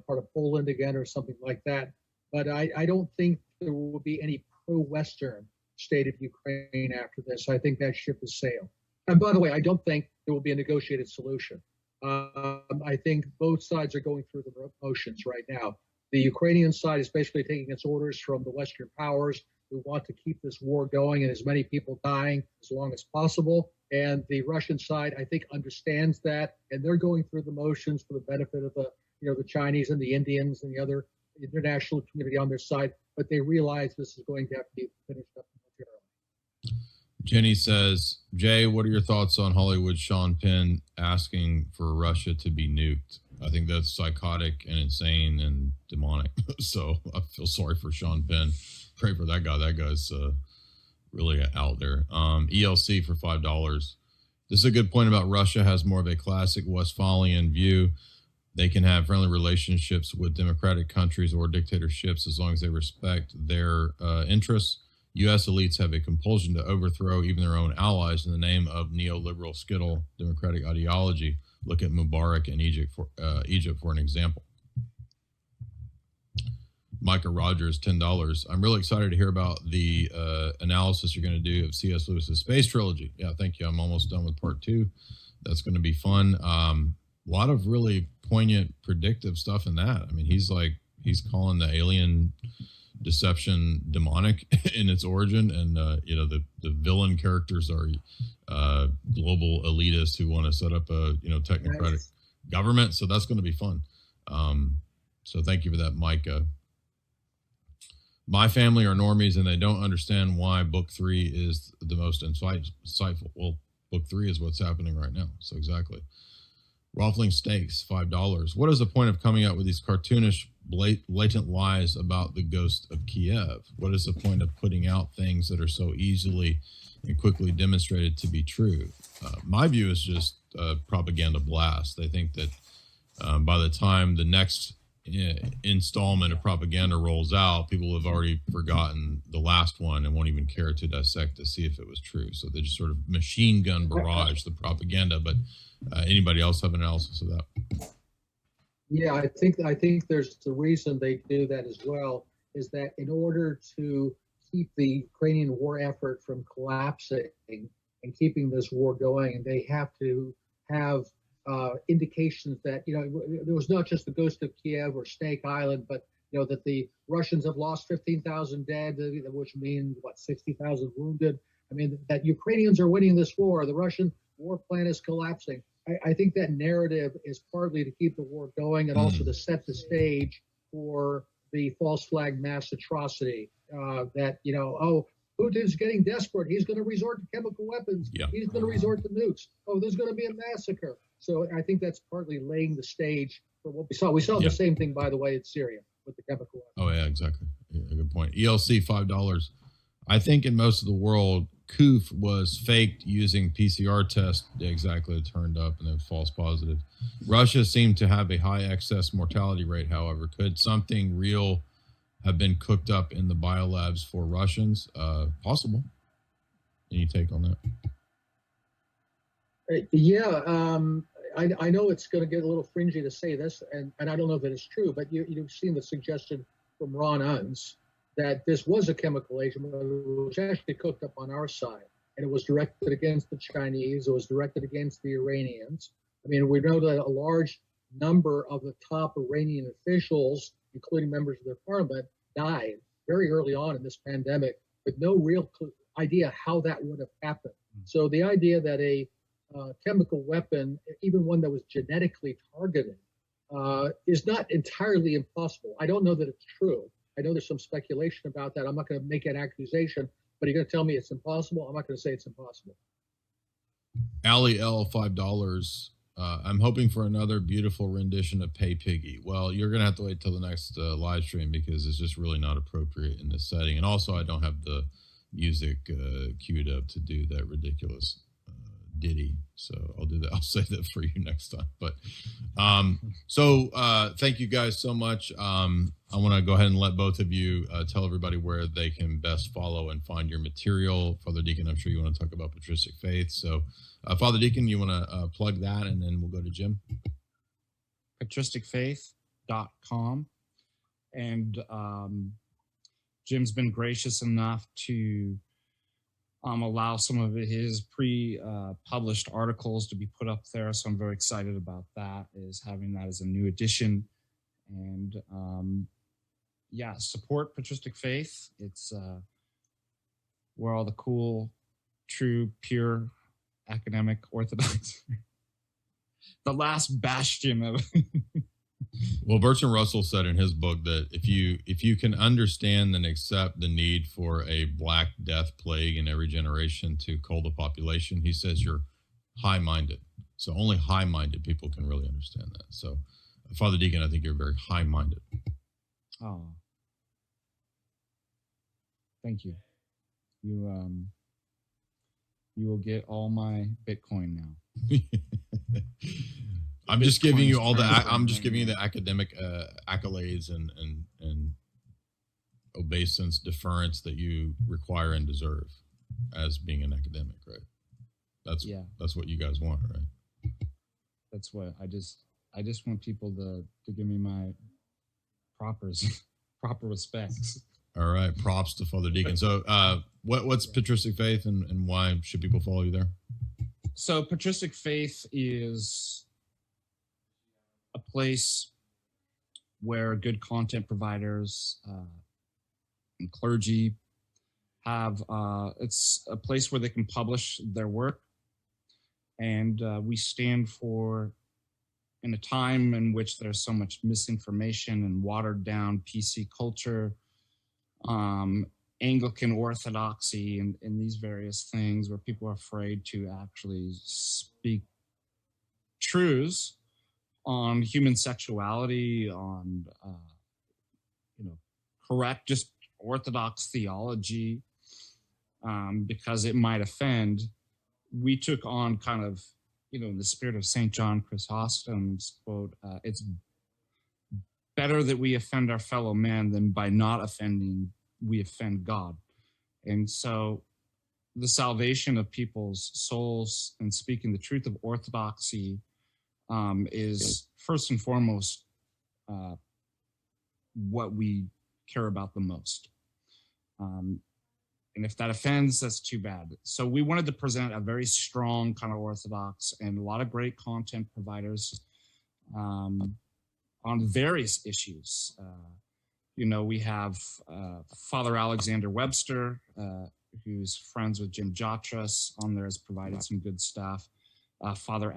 part of Poland again or something like that. But I don't think there will be any pro-Western state of Ukraine after this. I think that ship has sailed. And by the way, I don't think there will be a negotiated solution. I think both sides are going through the motions right now. The Ukrainian side is basically taking its orders from the Western powers who want to keep this war going and as many people dying as long as possible. And the Russian side, I think, understands that, and they're going through the motions for the benefit of the Chinese and the Indians and the other international community on their side. But they realize this is going to have to be finished up militarily. Jenny says, Jay, what are your thoughts on Hollywood's Sean Penn asking for Russia to be nuked? I think that's psychotic and insane and demonic. So I feel sorry for Sean Penn. Pray for that guy. That guy's really out there. ELC for $5. This is a good point about Russia has more of a classic Westphalian view. They can have friendly relationships with democratic countries or dictatorships as long as they respect their interests. U.S. elites have a compulsion to overthrow even their own allies in the name of neoliberal skittle democratic ideology. Look at Mubarak in Egypt for an example. Micah Rogers, $10. I'm really excited to hear about the analysis you're going to do of C.S. Lewis's Space Trilogy. Yeah, thank you. I'm almost done with part 2. That's going to be fun. A lot of really poignant, predictive stuff in that. I mean, he's calling the alien deception demonic in its origin, and the villain characters are global elitists who want to set up a technocratic government. So that's going to be fun. So thank you for that, Micah. My family are normies and they don't understand why book 3 is the most insightful. Well, book 3 is what's happening right now. So exactly. Ruffling Steaks, $5. What is the point of coming out with these cartoonish, blatant lies about the ghost of Kiev? What is the point of putting out things that are so easily and quickly demonstrated to be true? My view is just propaganda blast. They think that by the time the next installment of propaganda rolls out, people have already forgotten the last one and won't even care to dissect to see if it was true. So they just sort of machine gun barrage the propaganda. But anybody else have an analysis of that? Yeah, I think there's the reason they do that as well is that in order to keep the Ukrainian war effort from collapsing and keeping this war going, they have to have indications that, there was not just the ghost of Kiev or Snake Island, but, that the Russians have lost 15,000 dead, which means, 60,000 wounded. I mean, that Ukrainians are winning this war, the Russian war plan is collapsing. I think that narrative is partly to keep the war going and also to set the stage for the false flag mass atrocity that, Putin's getting desperate. He's going to resort to chemical weapons. Yeah. He's going to resort to nukes. Oh, there's going to be a massacre. So I think that's partly laying the stage for what we saw. We saw the same thing, by the way, in Syria with the chemical weapons. Oh, yeah, exactly. Yeah, good point. ELC, $5. I think in most of the world, COOF was faked using PCR tests exactly turned up and then false positive. Russia seemed to have a high excess mortality rate, however. Could something real have been cooked up in the biolabs for Russians? Possible. Any take on that? I know it's going to get a little fringy to say this, and I don't know that it's true, but you've seen the suggestion from Ron Unz that this was a chemical agent, which actually cooked up on our side. And it was directed against the Chinese. It was directed against the Iranians. I mean, we know that a large number of the top Iranian officials, including members of their parliament, died very early on in this pandemic with no real idea how that would have happened. So the idea that a chemical weapon, even one that was genetically targeted, is not entirely impossible. I don't know that it's true. I know there's some speculation about that. I'm not going to make an accusation, but you're going to tell me it's impossible? I'm not going to say it's impossible. Ali L, $5. I'm hoping for another beautiful rendition of Pay Piggy. Well, you're going to have to wait till the next live stream because it's just really not appropriate in this setting. And also, I don't have the music queued up to do that ridiculous ditty. So I'll do that. I'll say that for you next time. But thank you guys so much. I want to go ahead and let both of you tell everybody where they can best follow and find your material. Father Deacon, I'm sure you want to talk about patristic faith. So Father Deacon, you want to plug that and then we'll go to Jim? patristicfaith.com. And Jim's been gracious enough to allow some of his pre-published articles to be put up there. So I'm very excited about that, is having that as a new addition. And support patristic faith. It's where all the cool, true, pure, academic Orthodox, the last bastion of Well, Bertrand Russell said in his book that if you can understand and accept the need for a Black Death plague in every generation to cull the population, he says you're high-minded. So only high-minded people can really understand that. So, Father Deacon, I think you're very high-minded. Oh, thank you. You will get all my Bitcoin now. I'm just giving you all the. I'm just giving you the academic accolades and obeisance, deference that you require and deserve as being an academic, right? That's what you guys want, right? That's what I just want people to give me my proper respects. All right, props to Father Deacon. So, what's patristic faith and why should people follow you there? So, patristic faith is a place where good content providers and clergy have, it's a place where they can publish their work. And we stand for, in a time in which there's so much misinformation and watered down PC culture, Anglican Orthodoxy, and these various things where people are afraid to actually speak truths on human sexuality, on correct, just Orthodox theology, because it might offend. We took on kind of in the spirit of St. John Chrysostom's quote, it's better that we offend our fellow man than by not offending, we offend God. And so the salvation of people's souls and speaking the truth of orthodoxy is first and foremost what we care about the most. And if that offends, that's too bad. So we wanted to present a very strong kind of orthodox and a lot of great content providers on various issues. We have Father Alexander Webster, who's friends with Jim Jatras on there, has provided some good stuff. Father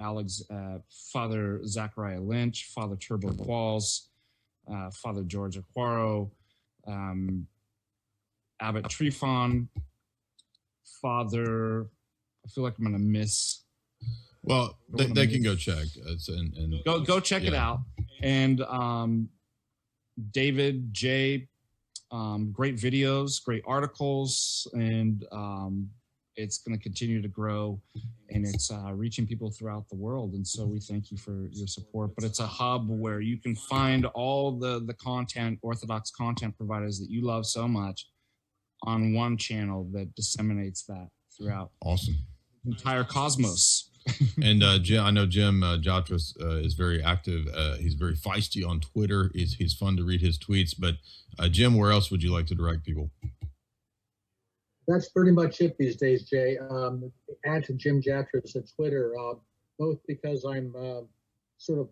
Zachariah Lynch, Father Turbo Qualls, Father George Aquaro, Abbot Trifon, Father, I feel like I'm going to miss. Well, they can go check. Go check it out. And David, Jay, great videos, great articles, and it's going to continue to grow, and it's reaching people throughout the world. And so we thank you for your support. But it's a hub where you can find all the content, Orthodox content providers that you love so much on one channel that disseminates that throughout awesome the entire cosmos. And Jim, I know Jim Jatras is very active. He's very feisty on Twitter. He's fun to read his tweets. But Jim, where else would you like to direct people? That's pretty much it these days, Jay. Add to Jim Jatras at Twitter, both because I'm sort of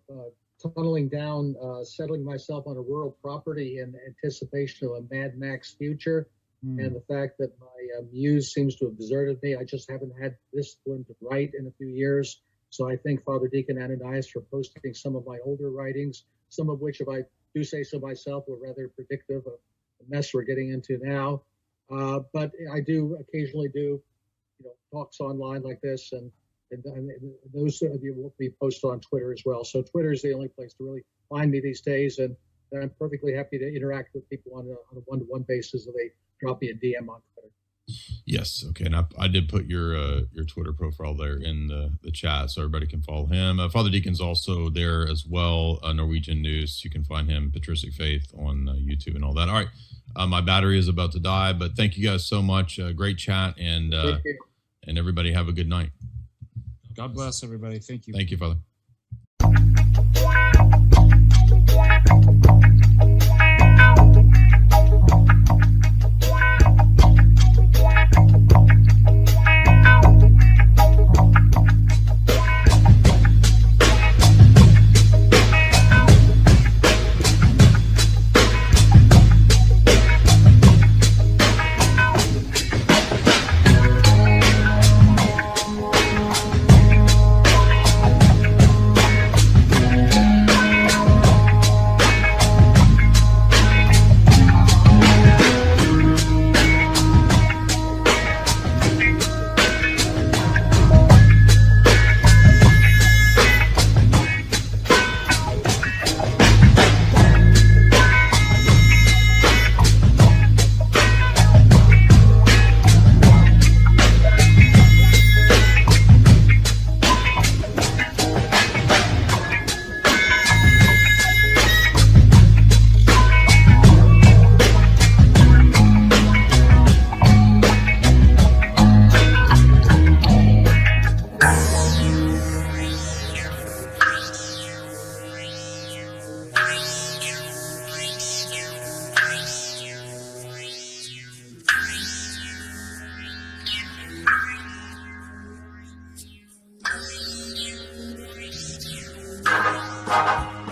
tunneling down, settling myself on a rural property in anticipation of a Mad Max future. And the fact that my muse seems to have deserted me. I just haven't had discipline to write in a few years. So I thank Father Deacon Ananias for posting some of my older writings, some of which, if I do say so myself, were rather predictive of the mess we're getting into now. But I do occasionally do, talks online like this, and those will be posted on Twitter as well. So Twitter is the only place to really find me these days, and I'm perfectly happy to interact with people on a one-to-one basis if they drop me a DM on Twitter. Yes, okay, and I did put your Twitter profile there in the chat, so everybody can follow him. Father Deacon's also there as well. Norwegian News, you can find him. Patristic Faith on YouTube and all that. All right, my battery is about to die, but thank you guys so much. Great chat, and everybody have a good night. God bless everybody. Thank you. Thank you, Father. Thank you.